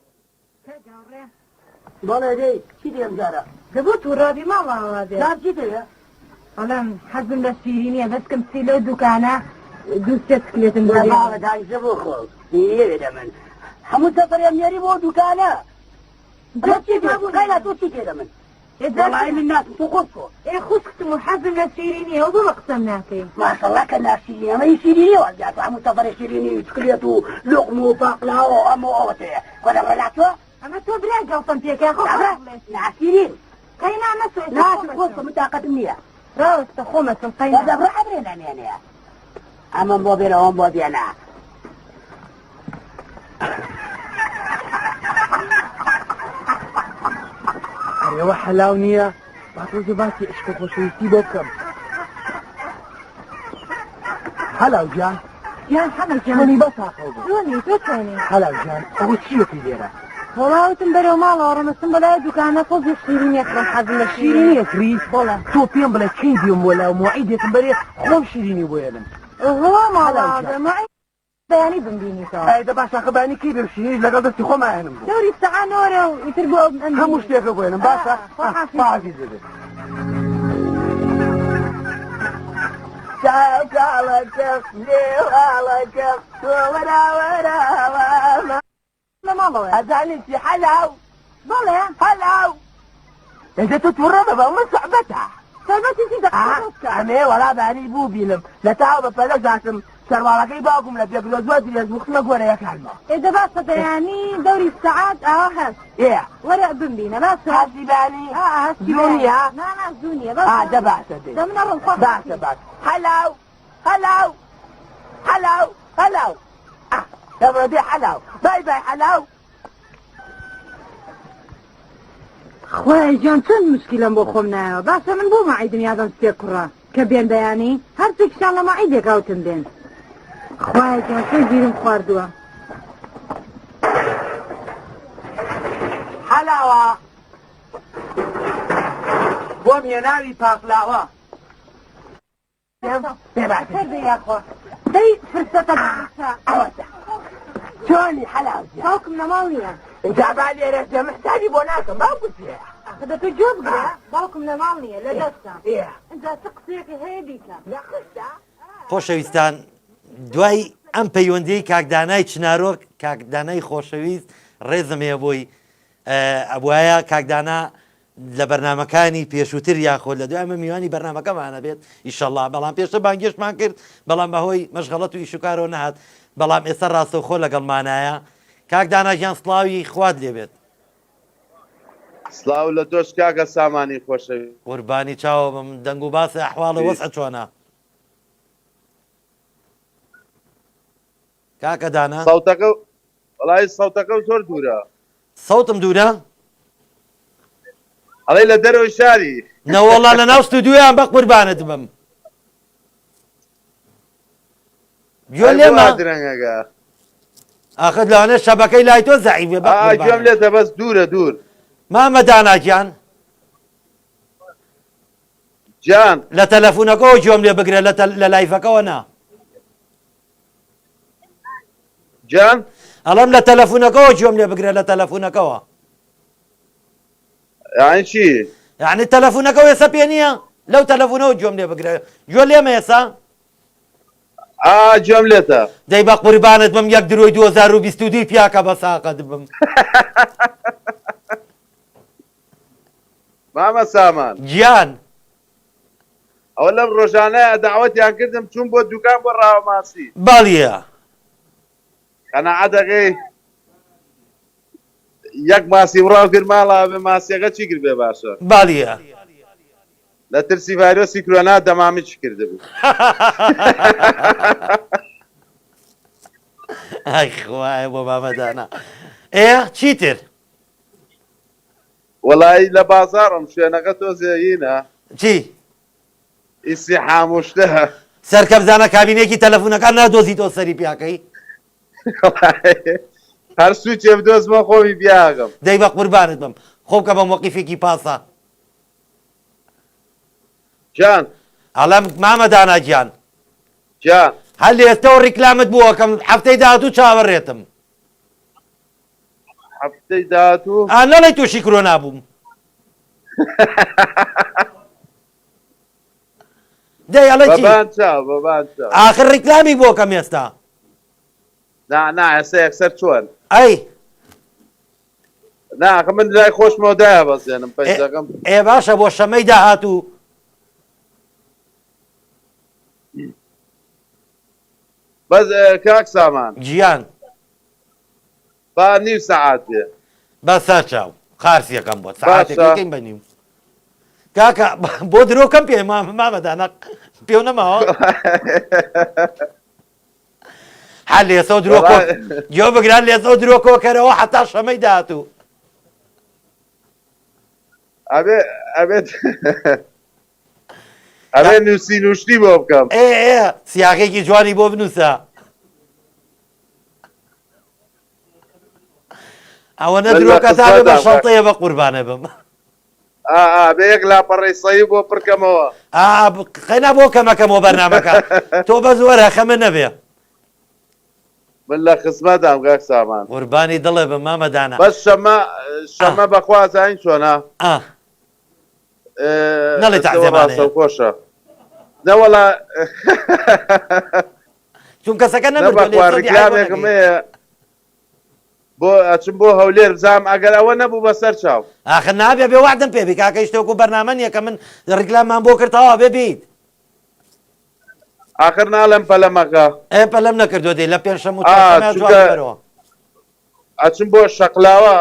بەڵێ دەی چی دێم جارە دەبوو تووڕابی ماڵەوە چی دەوێ بەڵام حەزم لە شیرینیە بەسکەم چی لەو دوکانە دووسێت کلێتم بۆ دایزە بۆ خۆ دێ من هەموو سەفەرێم نێری بۆ دوکانە قایلا تۆ چی دێ من والله من الناس تقصوا ايه خصكتم وحزم للشيرينية وضل اقسم ناكي ما شاء الله كان شيرينية ما هي شيرينية وجات عمو سفر شيرينية وشكليته لقمه وباقلا وامو اوتي ولا رجعتوا اما تو بلاقة وصن فيك يا اخو لا شيرين قينا مسوي لا تقصوا متاقدمية راوس تخومة قينا هذا بروح ابرينا يعني اما مبوبينا ومبوبينا ئێوە حەلاو نییە باتۆزە باسی عشق و خۆشەویستی بۆ بکەم حەلاو گیان گیان حەمە گیانی بەساقەو بوو دوانی تۆ چۆنی حەلاو گیان ئەوە چیەتی لێرە وڵاوتم بەرەو ماڵەوە ڕەمەستم بەلای دوکانە پۆزی شیرینیەکڕم حەزم لە شیرینی کریس بەڵێ تۆ پێم بڵێ چی بیوم بۆ لە موعیدێکم بەرێ خۆم شیرینی بۆێنم هەوا ماڵەوە بەیانی بمبینیتەوە ئەیدە باشە خەبانی کی بێم شیرینیش لەگەڵ دەستی خۆمایەنم بوو دەوری سەعانۆرە و ئیتر بۆ هەموو شتێکە بۆێنم باشە حافیز دەبێت چاوکاڵەکەم لێواڵەکەم تۆ وەراوەراوە لە ماڵەوە ئەزانی چی حەلاو بەڵێ حەلاو ئەجە تۆ تووڕەمە بە من سەعبەتە سەربەتێکی دەقەکە ئەمێ وەڵا بانی بوو بینم لە تاو بە پەلە زاتم سەرواڵەکەی باوکم لە پێکلۆ زوەتی لە زوختمە گۆرە یەکانمەوە ئێدە باسە دەیانی دەوری سەعات ئاوا هەست وەرە بمبینە باسە هەستی بانی زوونیە نانا زوونیە دە باسە دێ دەمنە ڕم باسە باس حەلاو حەلاو حەلاو حەلاو دەبڕە دێ حەلاو بای بای حەلاو خوای گیان چەند مشکلم بۆ خۆم نایەوە باشە من بۆ مەعیدم یادم سێ کوڕە کە بێن دەیانی هەرچێکشان لە مەعیدێک هاوتم بێن خوای گیان چۆن گیرم خواردووە حەلاوە بۆ مێناوی پاقلاوە یاخوا دەی فرسەتە چۆنی حەلاو باوکم نەماڵ نییە جابا لێرە محتاجی بۆ ناکەم باوکت پێ خدە تۆ جۆ بگرە باوکم لە ماڵ نییە لە دەستە ئەجا چ قسەیەکی هەیە بیکە لە قسە خۆشەویستان دوای ئەم پەیوەندی کاکدانای چنارۆک کاکدانای خۆشەویست ڕێزمێ بۆی ئەبوایە کاکدانا لە بەرنمەکانی پێشووتر یاخۆ لە دوای ئەمە میوانی بەرنمەکەمانە بێت ئیشەڵڵا بەڵام پێشتە بانگێشتمان کرد بەڵام بەهۆی مەشغەڵەت و ئیشوکارەوە نەهات بەڵام ئێستا ڕاستەوخۆ لەگەڵمانایە کاکدانا ژیان سڵاوی خوات لێبێت سلااو لە تۆش کاکە سامانی خۆشەوی قوربانی چاوە بم دەنگ و باسی ئەحواڵە وەسە چۆنە کاکە دانا ساوتەکە وڵای ساوتەکە زۆر دوورە سەوتم دوورە ئەڵێ لە دەرەوەی شاری نەوەڵا لە ناو ستودیۆیان بە قوربانت بم گوێ لێمە درەنگەکە ئاخت لەوانێ شەبەکەی لای تۆ زەعیفێ بە گوێم لێتە بەس دوورە دوور مامە داناگیان جان لە تەلەفۆنەکەەوە گوێم لێ بگرێت لە لایفەکەەوە نا جان ئەڵەم لە تەلەفۆنەکەەوە گوێم لێ بگرێت لە تەلەفۆنەکەەوە یانی چی یعنی تەلەفۆنەکەەوە ێستا پێ نییە لەو تەلەفۆنەوە گوێم لێ بگرێت گوێ لێمە ئێستا گوێم لێتە دەی بە قوربانت بم یەک درۆی 2022 پیاکە بە ساقەت بم مامە سامان گیان ئەوە لەم ڕۆژانەیە داوەتیان کردم چوون بۆ دوکان بۆ ڕاوماسی باڵیە قەناعەت دەکەی یەک ماسی وڕاو کرد ماڵا بێ ماسیەکە چی کرد بێ باشە باڵیە لە ترسی ڤایرۆسی کۆرۆنا دەمامی چی کردبوو ئای خوایە بۆ مامەدانا چیتر وەڵایی لە بازاڕم شوێنەکە تۆزێینە چی ئیسی حاموشتە سەرکەبزانە کابینێکی تەلەفۆنەکان نادۆزیتەوە سەری پیاکەی هەر سوچێ بدۆزمە خۆمی بیاگەم دەی بە قوربانت بم خۆکە بە موقیفێکی پاسە جان ئەڵەم مامەدانا گیان جان هەر لە ئێستەوە ڕیکلامت بووە کەم هەفتەی داهاتوو چاوەڕێتم هەفتەی داهاتوو نەڵێ تووشی کۆرۆنا بووم دەی ئەڵێ چی بەبان چاو بەبان چاو ئاخر ڕیکلامی بۆ کەم ئێستا نا ئێستا یەکسەر چۆن ئەی ناکە من لای خۆشمەوە دایە بەزێنم پەیزەکەم باشە بۆ شەمەی داهاتوو بەس کاک سامان گیان با نیو سەعات بێ بە سەر چاو خارسیەکەم بۆ سەعاتێکەکەین بە نیو کاکە بۆ درۆکەم پێ مامەدانا پێو نەماوە هەر لێسە درۆکۆ گوێ بگران لێسە درۆکۆکەرەوە حتا شەمەی داهاتوو ئەبێ نووسی نوشتی بۆ بکەم ئێ سیاقێکی جوانی بۆ بنووسە ئەوە نەدرۆکە تا بێ بە شەڵتەیە بە قوربانە بم بە یەک لاپەڕی سەی بۆ پڕکەمەوە قەینا بۆ کەمەکەمەوە بەرنامەکە تۆ بە زۆرە خەمە نەبێ من لە خزمەتام گاک سامان قوربانی دڵێ بە مامەدانە بەس شەمە بەخوازین چۆنا نەڵێ تەعزیێمانەیە خۆشە نەوەڵا چون کەسەکە نەبڕیکلامێکم هەیە بۆ ئەچم بۆ هەولێر بزانام ئەگەر ئەوە نەبوو بەسەر چاو ئاخر نابێ بێ وعدم پێبی کاکە شتێکو بەرنامە نییە کە من ڕیکلاممان بۆ کردەوە ببیت آخر ناڵێم پەلەمەکە پەلەم نەکردو دێ لە پێنجشەمە و ئەچم بۆ شەقلاوە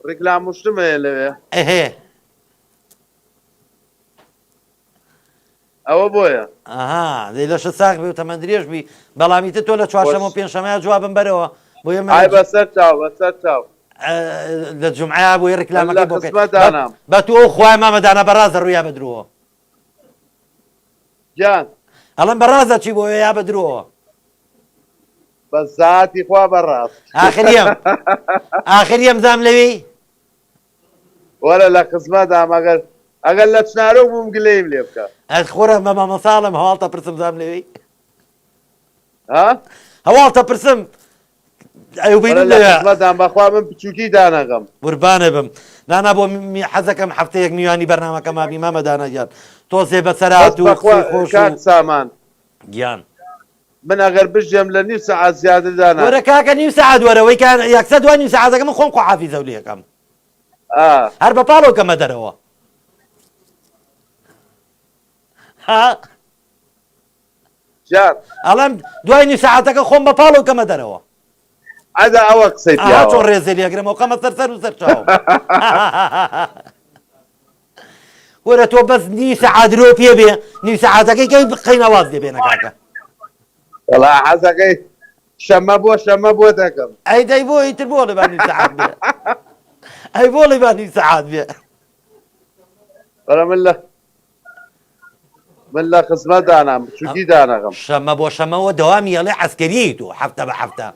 ڕیکلام وشتم هەیە لەوێ ئەهێ ئەوە بۆیە ئاها دەی لە شەساق بێ و تەمەند درێژبی بەڵامیتە تۆ لە چوارشەمە و پێنجشەمەیە جوابم بەرەوە بۆ ئای بەسەر چاو بەسەر چاو لە جومعەیە بۆی ڕیکلامەکەی بۆ خزمەتانم بە تۆ خوای مامەدانە بەڕازە ڕوویا بەدرۆوە گیان ئەڵەم بەڕازە چی بۆ یا بەدرۆوە بە زاتی خوا بەڕاست ئاخریم زام لەوی وەرە لە خزمەتام ئەگەر لە چنارۆ بووم گلەیم لێ بکە خۆرە بە مامەساڵم هەواڵتە پرسم زام لەوی هەواڵتە پرسم خزمەتام بەخوا من پچووکی دانەکەم قوربانە بم نانا بۆ حەزەکەم هەفتەیەک میوانی بەرنامەکە مابی مامەدانە گیان تۆزێ بەسەرات و خۆش سامان گیان من ئەگەر بژێم لە نیو سەعات زیاتر دانا وەرە کاکە نیو سەعات وەرەوەی کان یەکسە دوای نیو سەعاتەکە من خۆم خواحافیزە و لێەکەم هەر بە پاڵەوە کەمە دەرەوە ئەڵەم دوای نیو سەعاتەکە خۆم بە پاڵەوە کەمە دەرەوە ئەدا ئەوە قسەی چۆن ڕێزێ لێگرمەوە قەمە سەر و سەرچاو وەرە تۆ بەس نیو سەعات درۆ پێ بێ نیو سەعاتەکەی کەی قەینەواز دێبێنە کاکە وەڵا حەزەکەی شەمە بۆ دەکەم ئەی دەی بۆ ئیتر بۆ لەبان نیو سەعات بێ ئەی بۆ لەبان نیو سەعات بێ وەرە من لە خزمەت دانام چووکی دانەکەم شەمە بۆ شەمەوە دەوامی ئەڵێ عەسکەریی تۆ هەفتە بە هەفتە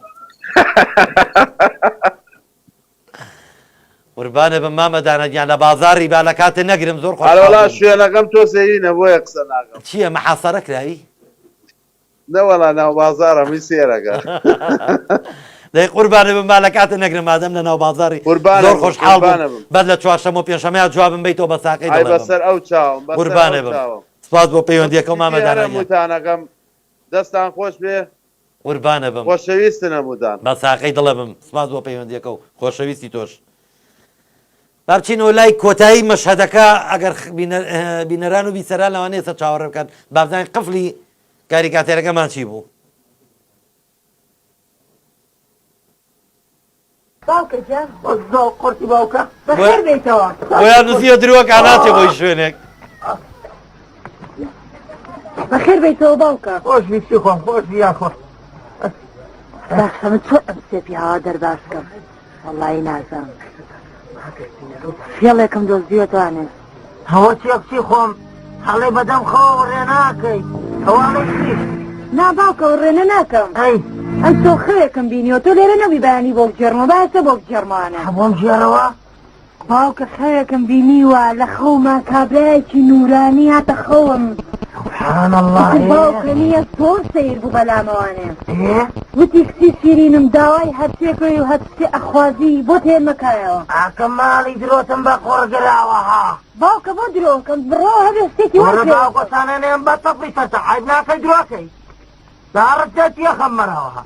قوربانە بە مامەدانە گیان لە بازاڕی با لە کاتە نەگرم زۆر خۆڵا شوێنەکەم تۆ سەیرینە بۆیە قسە ناکەم چییە مەحاسەرە کراوی نەوەڵا ناو بازارە می سێرەکە دەی قوربانە بم با لە کاتە نەگرم مادەم لە ناو بازاری زۆر خۆشحاڵ بووم بەد لە چوارشەمە و پێنجشەمەیە جوابم بیتەوە بە ساقەی بەسەر ئەو چاوم قوربانە بم سپاس بۆ پەیوەندیەکە و مامەدانە مامەدانەکەم دەستان خۆش بێ قوربانە بم خۆشەویستە نەبوودان بە ساقەی دڵە بم سپاس بۆ پەیوەندیەکە و خۆشەویستی تۆش بابچینەوە لای کۆتایی مەشهەدەکە ئەگەر بینەران و بیسەران لەوانەیە سەر چاوەڕێ بکەن بابزانین قفلی کاریکاتێرەکەمان چی بوو باوکەجان زۆر قورسی باوکە بەخێر بێیتەوە بۆیان نووسیە درۆکە ناچێ بۆی شوێنێک بەخێر بێیتەوە باوکە خۆش ویستی خۆم خۆش یاخۆ من چۆ ئەم سێپیاوە دەرباز بکەم وەڵڵی نازانم فێڵێکم دۆزیوەتوانێت هەوە چێکچی خۆم هەڵێ بەدەم خەوە ڕێ ناکەی ئەوانەی چی نا باوکە ڕێنە ناکەم ئەم تۆ خەوێکم بینیەوە تۆ لێرە نەبی بەیانی بۆ جەرمە باسە بۆ جەرمانە بۆم ژێرەوە باوکە خەوێکم بینیوە لە خەومان کابرایەکی نورانی هاتە خەوم سبحان الله باوکە نییە تۆ سیر بوو بەلامەوانێ وتی کچی شیرینم داوای هەرچێکەوەی و هەرچێ ئەخوازی بۆ تێمەکایەوە ئاکەم ماڵی درۆتم بە خۆرگراوەها باوکە بۆ درۆکەم بڕۆ هەبێ شتێکی وەرە باوکەسانەنێم بە تەقی فەتە عیب ناکەی درۆکەی داڕەتێتیە خەممەرەوەها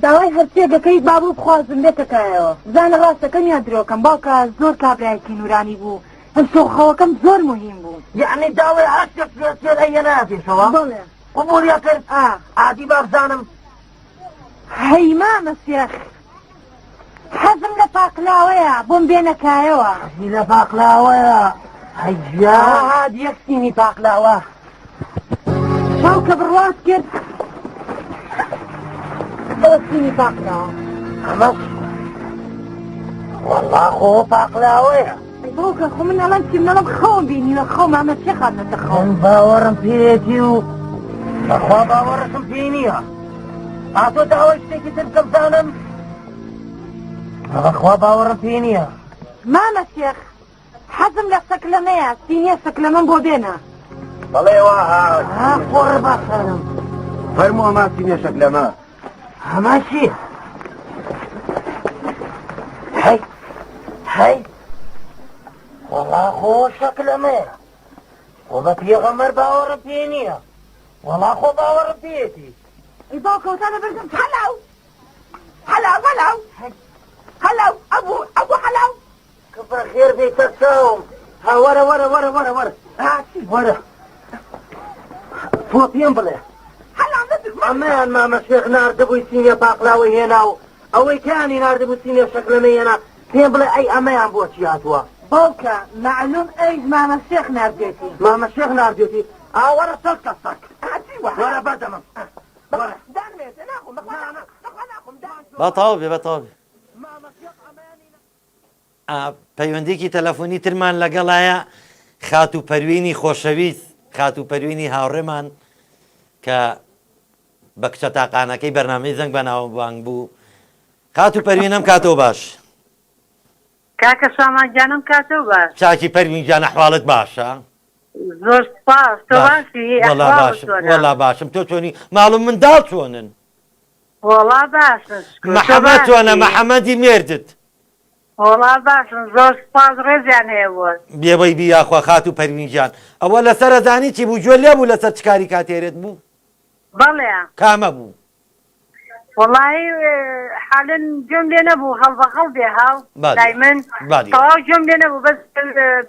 داوای هەرچێگەکەی بابوو بخوازم بێتەکایەوە زانە ڕاستەکەم یا درۆکەم باوکە زۆر کابرایەکی نورانی بوو ئەم شۆخەوەکەم زۆر مهم بوو یعنی داوای هەرچێک پێێت ئەیە نابێتەوە بڵێ قبولیە کرد ئادی بابزانم هەیما مەسیەخ حەزم لە پاقلاوەیە بۆم بێنەکایەوە لە پاقلاوەیە هەیجیاد یەکسینی پاقلاوە باوکە بڕوات کرد ئەوە سینی پاقلاوە ئەمەش والله خۆ پاقلاوەیە باوکە خۆ من ئەڵەن چی منەڵم خەوم بینی لە خەو مامە چێ خاتنەتە خەو من باوەڕم پێێتی و بەخوا باوەڕشم پێی نییە ئاتۆ داوای شتێکی تر بزانم بەخوا باوەڕم پێی نییە مامە شێخ حەزم لە سەکلەمەیە سینیە سەکلەمەم بۆ بێنە بەڵێ وا خۆڕ باشانم فەرموو ئەما سینیە شەکلەمە ئەما چییە هەی هەی وەڵا خۆ شەکلەمەیە خۆ بە پێغەمبەر باوەڕم پێ نییە وەڵا خۆ باوەڕم پێێتی ئەی باوکەوتانە بردم هەلاو هەلاو هەلاو هەلاو ئەبوو هەلاو کە بەخێر بێتە چاوم ها وەرە وەرە وەرە وەرە وەرە وەرە تۆ پێم بڵێ ئەمەیان مامە شێخ ناردەبووی سینیە پاقلاوەی هێنا و ئەوەی کانی ناردەبوو سینیە شەکلەمەی هێنا پێم بڵێ ئەی ئەمەیان بۆچی هاتووە باوکە معلوم ئەی مامە شێخ ناردێتی مامە شێخ ناردێتی وەرە سەر کەسەک وەرە بەردەمم وەرە بەتاوێ بەتاوێ پەیوەندێکی تەلەفۆنی ترمان لەگەڵایە خات و پەروینی خۆشەویست خات و پەروینی هاوڕێمان کە بە کچە تاقانەکەی بەرنامەی زەنگ بە ناوبانگ بوو خات و پەروینم کاتەوە باش کاکە سامانجانم کاتەوە باش چاکی پەروین گیان ئەحواڵت باشە زۆر سپاس تۆ باشی وەڵا باشم تۆ چۆنی ماڵم منداڵ چۆنن وەڵا باشن محەممەد چۆنە محەممەدی مێردت وەڵا باشن زۆر سپاس ڕێزیان هەیە بووە بێبەی بیاخوا خات و پەروینجان ئەوە لەسەر ئەزانی چی بوو گوێ لێ بوو لەسەر چکاری کاتێرێت بوو بەڵێ کامە بوو وەڵی حالن گوێم لێ نەبوو هەڵبەخەڵ بێ هاو دای من تەواو گوێم لێ نەبوو بەس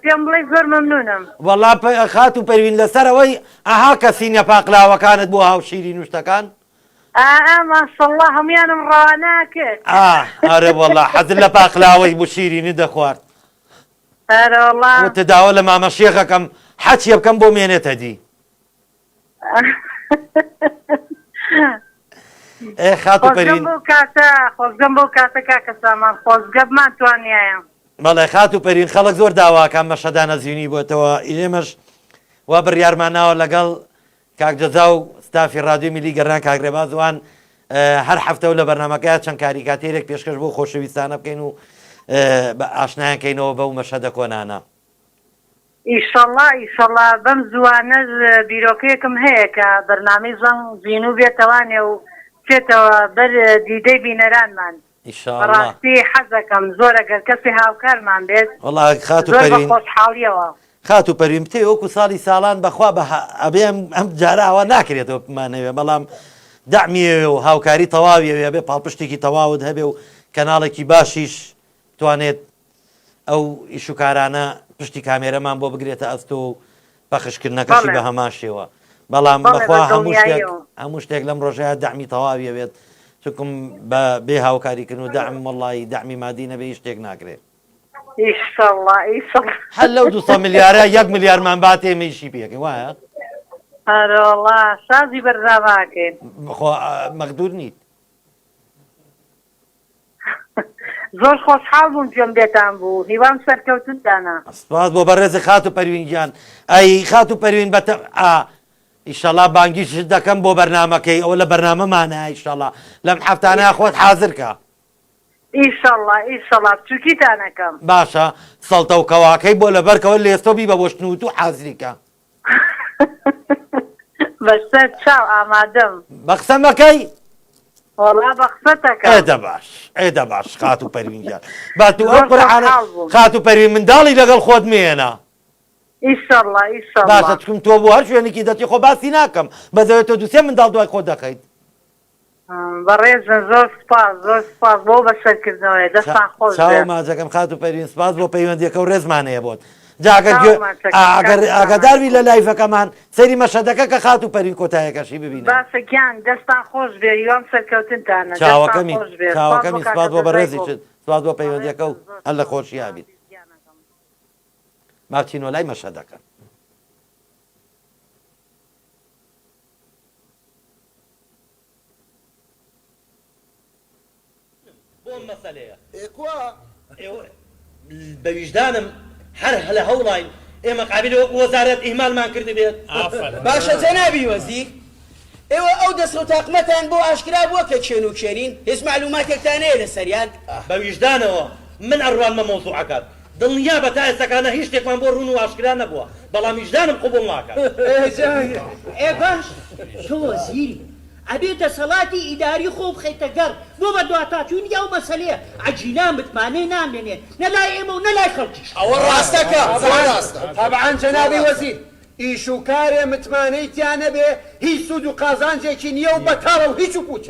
پێم بڵێ زۆر مەمنونم وەڵا خات و پەروین لەسەرەوەی ئەها کە سینە پاقلاوەکانت بۆ هاو شیری نوشتەکان ماشەڵڵا هەمویانم ڕاوا کرد ئارێ وەڵا حەزت لە پاقلاوەی بوو شیرینی دەخوارد وتە داوە لە مامە شێخەکەم حەچیە بکەم بۆ مێنێتە دی خات و پەروین خۆزگەم بۆ کاتە کاکە سامان خۆزگەبمان توانایە بەڵێ خات و پەروین خەڵک زۆر داواکان بەشەدا نەزیینی بۆتەوە ئێمەش وا بڕیارماناوە لەگەڵ کاک جەزا و ستافی ڕادیۆ میلی گەڕان کاگرێبازوان هەر هەفتە و لە بەرنامەکەیان چەند کاریکاتێرێک پێشکەش بۆ خۆشەویستانە بکەین و ئاشنایانکەینەوە بەو مەشەدە کۆنانە ئیشەڵڵا بەم زوانە بیرۆکەیەکم هەیە کە بەرنامەی زەنگ زین و بێتەوانێ و بچێتەوە بەر دیدەی بینەرانمان ڕاستی حەزەکەم زۆر ئەگەر کەسی هاوکارمان بێت وەڵا خات و پەروین خۆشحاڵیەوە خات و پەروین بتێ وەکو ساڵی ساڵان بەخوا ئەبێ ئەم جاراوە ناکرێتەوە بمانەوێ بەڵام دامیێ و هاوکاری تەواویەوێ بێ پاڵپشتێکی تەواوت هەبێ و کەناڵێکی باشیش توانێت ئەو ئیشوکارانە پشتی کامێرەمان بۆ بگرێتە ئەست و پەخشکردنەکەشی بە هەمان شێوە بەڵام بەخوا هەموو شتێک لەم ڕۆژەیە دامی تەواویەوێت چکم بێ هاوکاریکردن و دام وەڵی دامی مادی نەبێ هیچ شتێک ناکرێت هەر لەو 200 ملیارە 1 ملیارمان با تێمەیشی پێکەی وایە هەرۆڵا سازی بەرنامەکەین مەقدور نیت زۆر خۆشحاڵ بووم گوێم لێتان بوو هیوام سەرکەوتندانە سپاس بۆ بەڕێزی خات و پەروینگیان ئەی خات و پەروین بەتە ئیشەڵا بانگیش دەکەم بۆ بەرنامەکەی ئەوە لە بەرنامەمانە ئیشەڵا لەم حەفتانە خۆت حازرکە ئیشەڵڵا بچووکیتانەکەم باشە سەڵتە و کەواکەی بۆ لەبەرکەوە لێستۆبی بە بۆشتنوت و حازریکە بەسەر چاو ئامادەم بە قسەمەکەی وەڵا بە قسەتەکە ئێدە باش خات و پەروینگیان بات و ئەو قورعانە خات و پەروین منداڵی لەگەڵ خۆت مێنە ئیشەڵڵا باشە چکم تۆ بۆ هەر شوێنێکی دەچی خۆ باسی ناکەم بەزەوێت تۆ دووسێ منداڵ دوای خۆ دەکەیت بەڕێزن زۆر سپاس بۆ بەسەرکردنەوەی دەستان خۆش چاو ماجەکەم خات و پەروین سپاس بۆ پەیوەندیەکە و ڕێزمانەیە بۆت ئاگاداربی لە لایفەکەمان سەیری مەشەدەکە کە خات و پەروین کۆتایەکەشی ببینە باسەگیان دەستان خۆش بێ یوام سەرکەوتنتانە چاوەکەمی سپاس بۆ بەڕێزی سپاس بۆ پەیوەندیەکە و هەر لە خۆشییا بیت ماچینۆ لای مەشەدەکە بۆ مەسەلەیە بەویژدانم هەر لە هەوڵین ئێمە قابل وەزارەت ئیهمالمان کرد بێت باشە جەنابی وەزیر ئێوە ئەو دەست و تاقمەتان بۆ ئاشکرا بووە کە چێن و کێنین هیچ معلوماتێکتانەیە لەسەریان بەویژدانەوە من ئەڕوانمە مۆزوعەکەت دڵنیا بە تا ئێستاکانە هیچ شتێکمان بۆ ڕوون و ئاشکرا نەبووە بەڵام ویژدانم قبوڵ ناکات باش تۆ وەزیری ئەبێتە سەڵاتی ئیداری خۆ بخەیتە گەر بۆ بە دواتاچوون یا و مەسەلەیە عەجیلان بتمانەی نامێنێ نەلای ئێمە و نەلای خەڵکیش ئەوە ڕاستەکە طبعاً جەنابی وەزیر ئیش و کارێ متمانەی تیانە بێ هیچ سوود و قازانجێکی نییە و بەتاڵە و هیچ و پوچە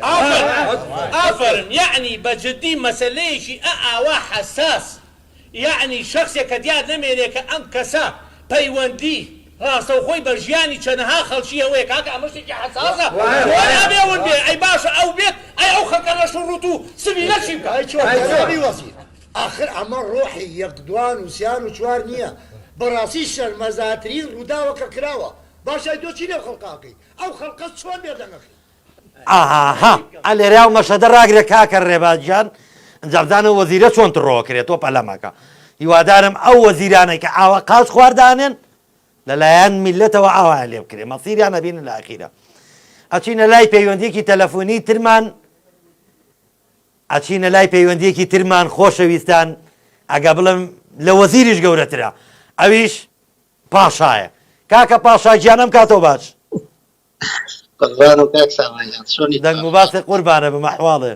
ئافرن یعنی بەجددی مەسەلەیەکی ئاوا حەساس یعنی شخصێک کە دیار نەمێنێ کە ئەم کەسە پەیوەندی ڕاستە و خۆی بەژیانی چەندەها خەڵکی ئەوەیە کاکە ئەمە شتێکی حەساسە نابێون بێ ئەی باشە ئەو بێت ئەی ئەو خەڵکە لە شوڕوت و سبیلە چی بکە وەزیر ئاخر ئەمە ڕۆحی یەک دوان و سیان و چوار نییە بەڕاستی شەرمەزاترین ڕووداوەکە کراوە باشای دۆچی لێو خەڵقاکەی ئەو خەڵقە چۆن بێدەنەکەی ئاها ئەلێرا و مەشەدە ڕاگرێ کاکە ڕێباجیان ئەنجامدانە وەزیرە چۆن تڕۆکرێت تۆ پەلەمەکە هیوادارم ئەو وەزیرانەی کە ئاوا قاچ خواردانێن لەلایەن میلەتەوە ئاوا لێ بکرێ مەسیریان نەبینن لە ئاخیرە ئەچینە لای پەیوەندیەکی تەلەفۆنی ترمان ئەچینە لای پەیوەندیەکی ترمان خۆشەویستان ئەگە بڵم لە وەزیریش گەورەترە ئەویش پاشایە کاکە پاشا گیانم کاتۆ باش دەنگ و باسی قوربانە بم ئەحواڵێ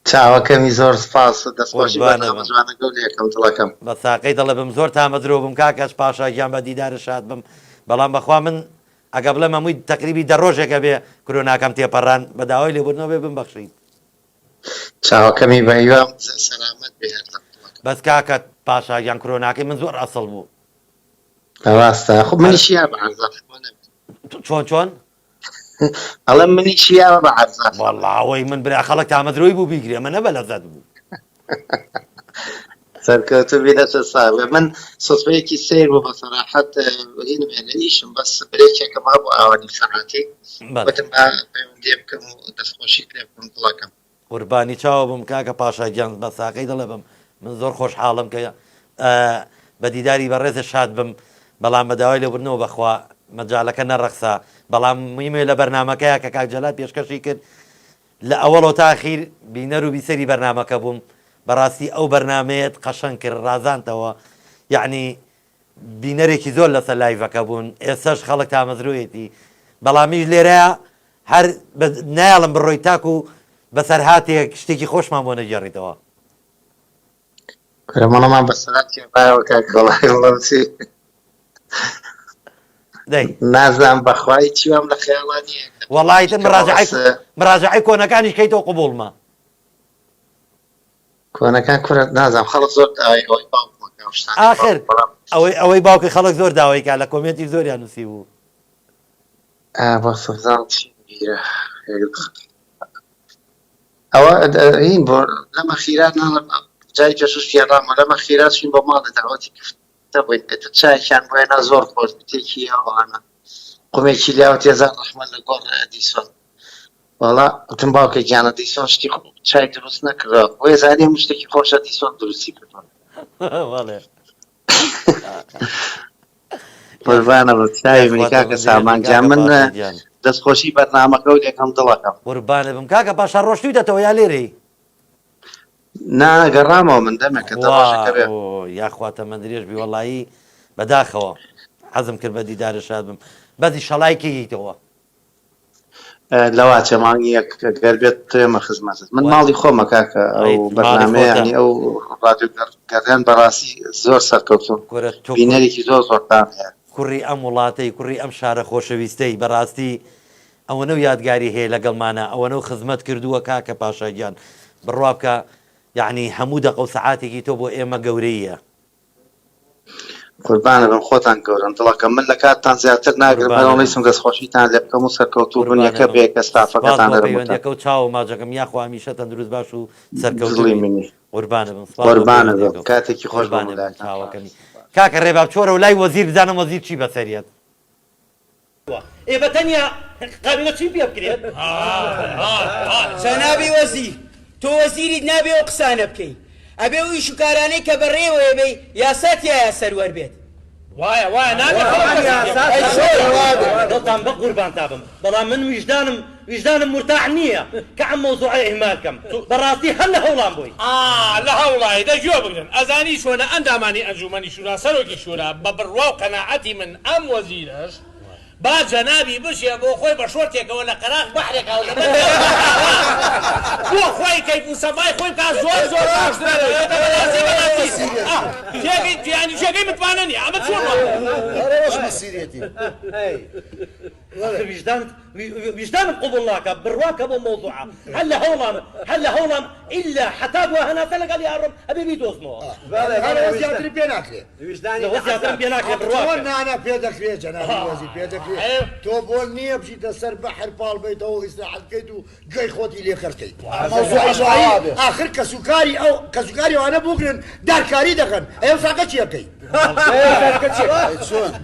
چاوەکەمی زۆر سپاس و دەستخۆشی بەنامەجوانە گەورەیەکەم دڵەکەم بە ساقەی دەڵێ بم زۆر تامەدرۆ بم کاکەش پاشا گیان بە دیدارە شاد بم بەڵام بەخوا من ئەگە بڵێ مەمووی تەقریبی دە ڕۆژێکە بێ کۆرۆناکەم تێپەڕان بە داوای لێبوردنەوە بێ بمبەخشیت چاوەکەمی بەیوام سەلامەت بێ بەس کاکە پاشا گیان کۆرۆناکەی من زۆر ئەسڵ بوو ڕاستە خۆ منیشیا بە عەرزاف چۆن ئەڵێم منیشیا بە عەرزاف وەڵڵاوەی من برا خەڵک تامەدرۆی بوو بیگرێ ئەمە نەبە لەزەت بوو سەرکەوتو بێنەچە ساوێ من سوسبەیەکی سیر بوو بە سەراحەت هینمێ لە ئیشم بەس برێکێکم هەبوو ئاوانی سەعاتی وتم پەیوەندی بکەم و دەستخۆشی پێ بکەم دڵەکەم قوربانی چاوە بم کاکە پاشا گیان بە ساقەی دەڵێ بم من زۆر خۆشحاڵم کە بە دیداری بەڕێزە شاد بم بەڵام بە داوای لێبوردنەوە بەخوا مەجالەکە نەڕەخسا بەڵام مویمێ لە بەرنامەکەیە کە کاک جەلات پێشکەشی کرد لە ئەوەڵەوە تا ئاخیر بینەر و بیسەری بەرنامەکە بووم بەڕاستی ئەو بەرنامەیەت قەشەنگ کرد ڕازاندەوە یعنی بینەرێکی زۆر لەسەر لایڤەکە بوون ئێستاش خەڵک تامەزرۆیەتی بەڵامیش لێرەیە هەر نایڵم بڕۆی تاکو و بەسەر هاتێک شتێکی خۆشمان بۆ نەگەڕیتەوە کورەمەڵەمان بەسەرات کێبایەوە کاکەڵی نازانم بەخوای چیوام لە خەیاڵانیە وەڵای تر مراجعەی کۆنەکانی کەیتەوە قبوڵمە کۆنەکان کورە نازانم خەڵک زۆر داوای ئەوەی باوکمەکە ئاخر ئەوەی باوکی خەڵک زۆر داوای کا لە کۆمێنتی زۆریان نووسی بوو بۆ سەفزان چی بیرە ئەوە هین بۆ لەمە خیرات ناڵم جای جەشوشیان ڕامە لەمە خیراتشین بۆ ماڵە داوەتی دەبێت چایشان بۆێنە زۆر خۆش بتێکی ئەوانە قومێکی لاوە تێزان ڕەحمەت لە گۆڕ دیسۆن وەڵا وتم باوکە گیانە دیسۆن شتی چای دروست نەکردەوە بۆیە زانیم شتێکی خۆشە دیسۆن دروستی کردوە قوربانە بە چاوی منی کاکە سامانجان من دەستخۆشی بەرنامەکە و لێکەم دڵەکەم قوربانە بم کاکە پاشا ڕۆشتویدەتەوە یا لێرەی ناگەڕامەوە من دەمێکە دەڕۆژەکە بێ یاخواتە من درێژ بی وەڵایی بەداخەوە حەزم کرد بە دیدارە شاد بم بەدی شەڵای کێیتەوە لەوا چەمانگی گەر بێت تێمە خزمەتت من ماڵی خۆمە کاکە ئەو بەرنامەیانی ئەو ڕادیۆگەڕیان بەڕاستی زۆر سەرکەوتوم بینەرێکی زۆر زۆرتان هەیە کوڕی ئەم وڵاتەی کوڕی ئەم شارە خۆشەویستەی بەڕاستی ئەوەنە و یادگاری هەیە لەگەڵمانە ئەوەنە و خزمەت کردووە کاکە پاشایگیان بڕوا بکە یعنی هەموو دەقە و سەعاتێکی تۆ بۆ ئێمە گەورەیە قوربانە بم خۆتان گەورن دڵەکە من لە کاتتان زیاتر ناگرم بەڵێسم دەستخۆشیتان لێ بکەم و سەرکەوتوو بنیەکە بێکە ستافەکەتان دەرەکە و چاو ماجەکەم یاخوا هەمیشەتەن دروست باش و سەرکەوتوی منی قوربانە بم قوربانە کاتێکی خۆش چاوەکەمی کاکە ڕێباب چۆرە و لای وەزیر بزانم وەزیر چی بەسەریەت ئێ بەتەنیا قابلە چی پێ بکرێت جەنابی وەزیر تۆ وەزیریت نابێ ئەو قسانە بکەی ئەبێ و ئیش و کارانەی کە بەڕێوەیە بێ یاساتیایە سەروەر بێت وایە دڵتان بە قوربان تابم بەڵام من ویژدانم مرتاح نییە کە ئەم مۆزوعە ئیهمالکەم بەڕاستی هەر لە هەوڵام بووی لە هەوڵایی دەگوێ بگرن ئەزانی چۆنە ئەندامانی ئەنجومەنی شورا سەرۆکی شورا بە بڕوا و قەناعەتی من ئەم وەزیرەش با جەنابی بشێ بۆ خۆی بە شۆرتێکەوە لە قەراق بەحرێکەوە لە بۆ خۆی کەیف و سەمای خۆی کا زۆر جێگەی متمانە نیە ئەمە چۆن وجدانم قبول ناکە بڕواکە بۆ مۆزوعە هەر لە هەوڵام ئیلا حتا بووە هەناتە لەگەڵ یاڕم ئەبێ بیدۆزمەوە زیاتری پێ ناکرێت نانە پێ دەکرێت جەنابی وەزیر پێ دەکرێت تۆ بۆ نییە بچیتە سەر بەحر پاڵ بێتەوە ئیستراحەت بکەیت و گوێی خۆتی لێکەرکەیت ئاخر کەسوکاری ئەوانە بگرن دارکاری دەکەن ئەو ساکە چیەکەی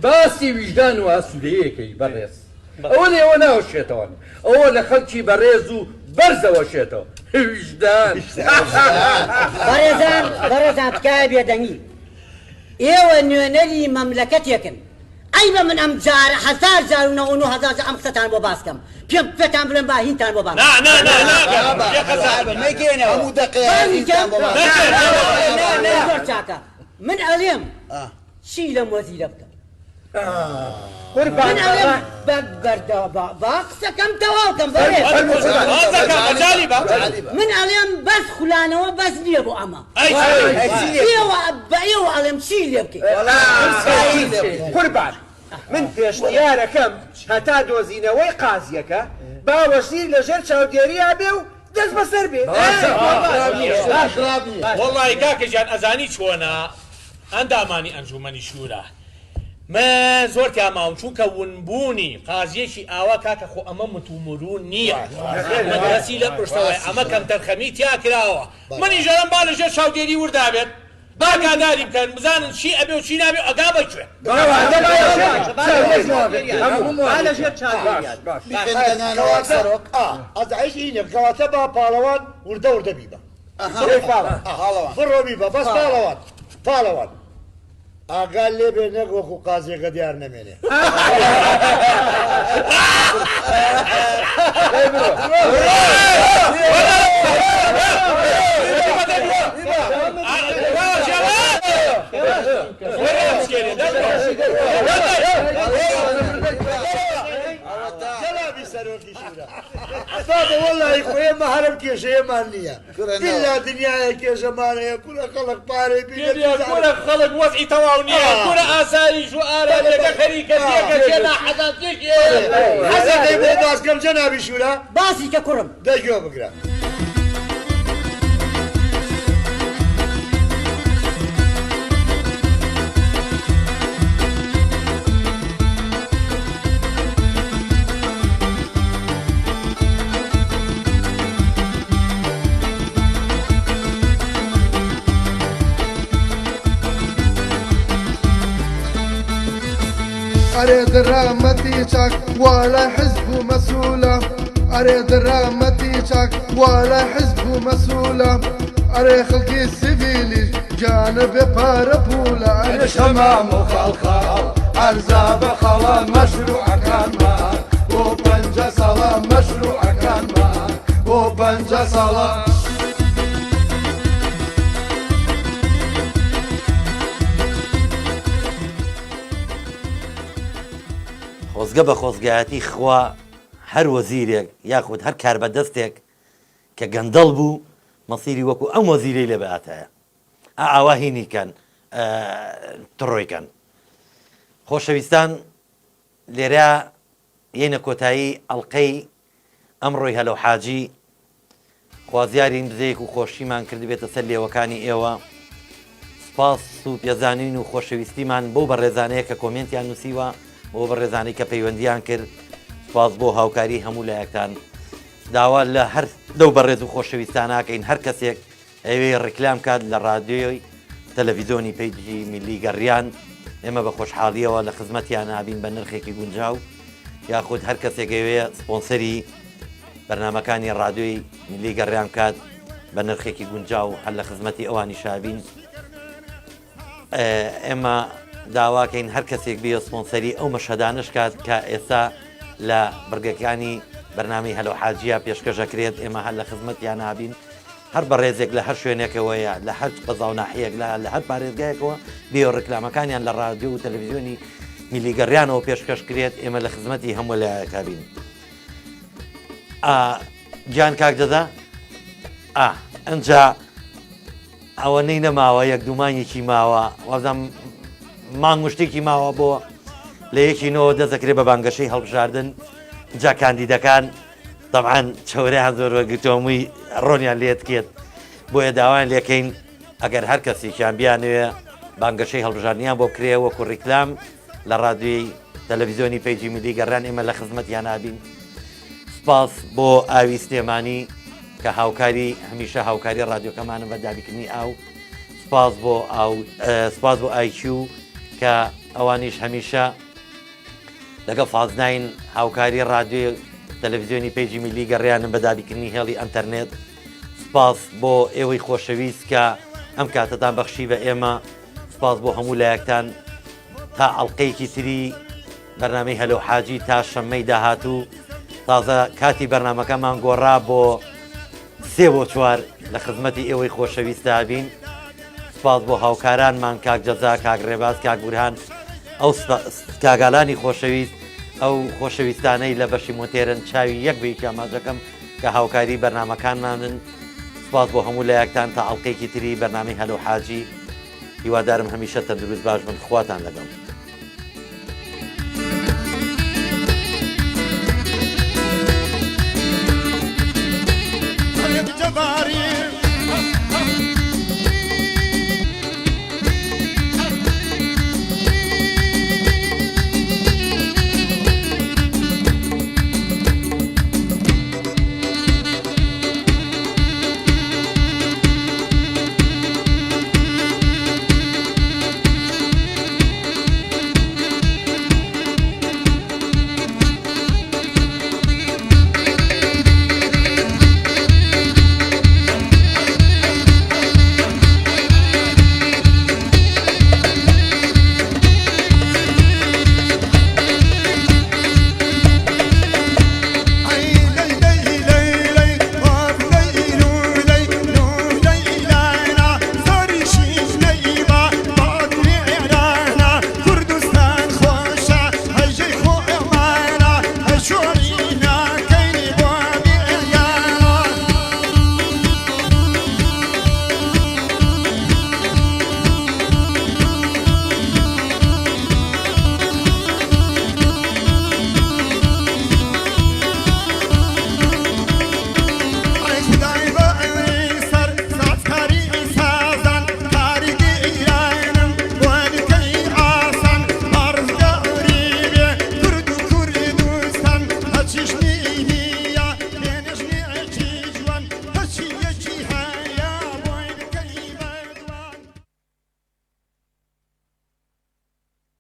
باسی ویژدان و ئاسوودەیەکەی بەڕێز ئەوە لێوە ناوەشێتەوە ئەوە لە خەڵکی بەڕێز و بەرزەوەشێتەوە ویژدان بەڕێزان تکایە بێدەنگی ئێوە نوێنەری مەملەکەتێکن ئەی بە من ئەم جارە 1000 جار و 9,000 ئەم قسەتان بۆ باسکەم پێتان بڵێن با هینتان بۆ باس زۆر چاکە من ئەڵێم چی لەم وەزیرە بکەم من ئەڵێم بەردەوە با قسەکەم تەواوکەم من ئەڵێم بەس خولانەوە بەس نییە بۆ ئەمە بە ئێوە ئەڵێم چی لێ بکەیت قوربان من پێشنیارەکەم هەتا دۆزینەوەی قازیەکە با وەزیر لەژێر چاودێریە بێ و دەست بەسەر بێ وەڵڵی کاکەجان ئەزانی چۆنە ئەندامانی ئەنجومەنی شورا من زۆر تیاماوم چونکە ونبوونی قازیەکی ئاوا کاکە خۆ ئەمە متومرون نییە مەدرسی لە پشتەوەی ئەمە کەم تەرخەمی تیا کراوە منی ژەرم با لەژێر چاودێری وردابێت باگاداری بکەن بزانن چی ئەبێ و چی نابێ ئەگا بەکوێ ئەزعیشینێکەواتە با پاڵەوان وردە بیبە بڕۆ بیبە بەس پاڵەوان ئاگال لێ بێ نەک وەکو قازیەکە دیار نەمێنێ والله خوێمە هەرم کێشەیەمان نییە بلا دنیاە کێشەمانەیە کورە خەڵک پارەی کورە خەڵک وەزئی تەواو نییە کورە ئاسایش و ئارامەکە خەریکە دیەکە جێنا حەزاتێکی حەزەکەی بۆ باسکەم جەنابی شورا باسی کە کوڕم دەگوێ بگرە أريد رامتي شاك ولا حزب مسؤولة أريد رامتي شاك ولا حزب مسؤولة أريد خلقي السفيلي جانب باربولا أريد شمام وخلخال أرزاب خلا مشروع كان ما وبنجا صلاة مشروع كان ما وبنجا صلاة خۆزگە بە خۆزگایەتی خوا هەر وەزیرێک یاخود هەر کار بەدەستێک کە گەندەڵ بوو مەسیری وەکو ئەم وەزیرەی لێ بەهاتایە ئاوا هینیکەن تڕۆیکەن خۆشەویستان لێرە یەنە کۆتایی ئەڵلقەی ئەمڕۆی هەلەو حاجی خوازیارین دزەیەک و خۆشیمان کردبێتە سەر لێوەکانی ئێوە سپاس و پێزانین و خۆشەویستیمان بۆ بەڕێزانەیە کە کۆمنتیان نووسیوە بۆ بەڕێزانەی کە پەیوەندیان کرد سپاس بۆ هاوکاری هەموو لایەکتان داوا لە هەر دەو بەڕێز و خۆشەویستان ناکەین هەر کەسێک ئەوێ ڕێکلام کات لە ڕادیۆی تەلەڤیزۆنی پەیجی میلی گەڕیان ئێمە بە خۆشحاڵیەوە لە خزمەتیان نابین بە نرخێکی گونجاو یاخود هەر کەسێک ئەوێ سپۆنسەری بەرنامەکانی ڕادیۆی میلی گەڕیان کات بە نرخێکی گونجاو هەر لە خزمەتی ئەوانی شابین ئێمە داواکەین هەر کەسێک بێ سپۆنسەری ئەو مەشهدانش کات کە ئێستا لە بڕگەکانی بەرنامەی هەلو حاجیە پێشکەشەکرێت ئێمە هەر لە خزمەتیان نابین هەر بەڕێزێک لە هەر شوێنێکەوەیە لە هەر قەزا و ناحیەک لە هەر پارێزگایەکەوە بێ ڕکلامەکانیان لە ڕادیۆ و تەلەڤیزیۆنی میلیگەڕیانەوە پێشکەشکرێت ئێمە لە خزمەتی هەموو لایەکە بین. گیان کاک دەدا ئەنجا ئەوەنەی نەماوە یەک دومانێکی ماوە وەزەم مانگ شتێکی ماوە بۆ لە یەکینەوە دەزەکرێت بە بانگەشەی هەڵبژاردن جا کاندیدەکان طبعاً چاوەڕێیان زۆر وەرگرتووەمووی ڕۆنیان لێتکێت بۆیە داوایان لێکەین ئەگەر هەر کەسێکیان بیانوێ بانگەشەی هەڵبژاردنیان بۆ بکرێ وەکو ڕیکلام لە ڕادیۆی تەلەڤیزیۆنی پەیجی میلی گەڕان ئێمە لە خزمەتیان نابین. سپاس بۆ ئاوی سلێمانی کە هاوکاری هەمیشە هاوکاری ڕادیۆکەمانم بە دابیکردنی ئاو سپاس بۆ ئایکیو کە ئەوانیش هەمیشە لەگە فازناین هاوکاری ڕادیۆ تەلەڤیزیۆنی پەیجی میلی گەڕیانم بە دابیکردنی هێڵی ئەنتەرنێت. سپاس بۆ ئێوەی خۆشەویست کە ئەم کاتتان بەخشی بە ئێمە. سپاس بۆ هەموو لایەکتان تا ئەڵلقەیەکی تری بەرنامەی هەلو حاجی تا شەممەی داهاتوو تازە کاتی بەرنمەکەمان گۆڕا بۆ 3 بۆ 4 لە خزمەتی ئێوەی خۆشەویستە بین. سپاس بۆ هاوکارانمان کاک جەزا کاک ڕێباز کاک بورهان ئەو کاگالانی خۆشەویست ئەو خۆشەویستانەی لە بەشی مۆتێرن چاوی یەک بەیەکی ئاماژەکەم کە هاوکاری بەرنمەکانمانن. سپاس بۆ هەموو لایەکتان تا ئەڵلقەیەکی تری بەرنامەی هەلو حاجی. هیوادارم هەمیشە تەندروست باش بن. خواتان لەگەڵ. جباري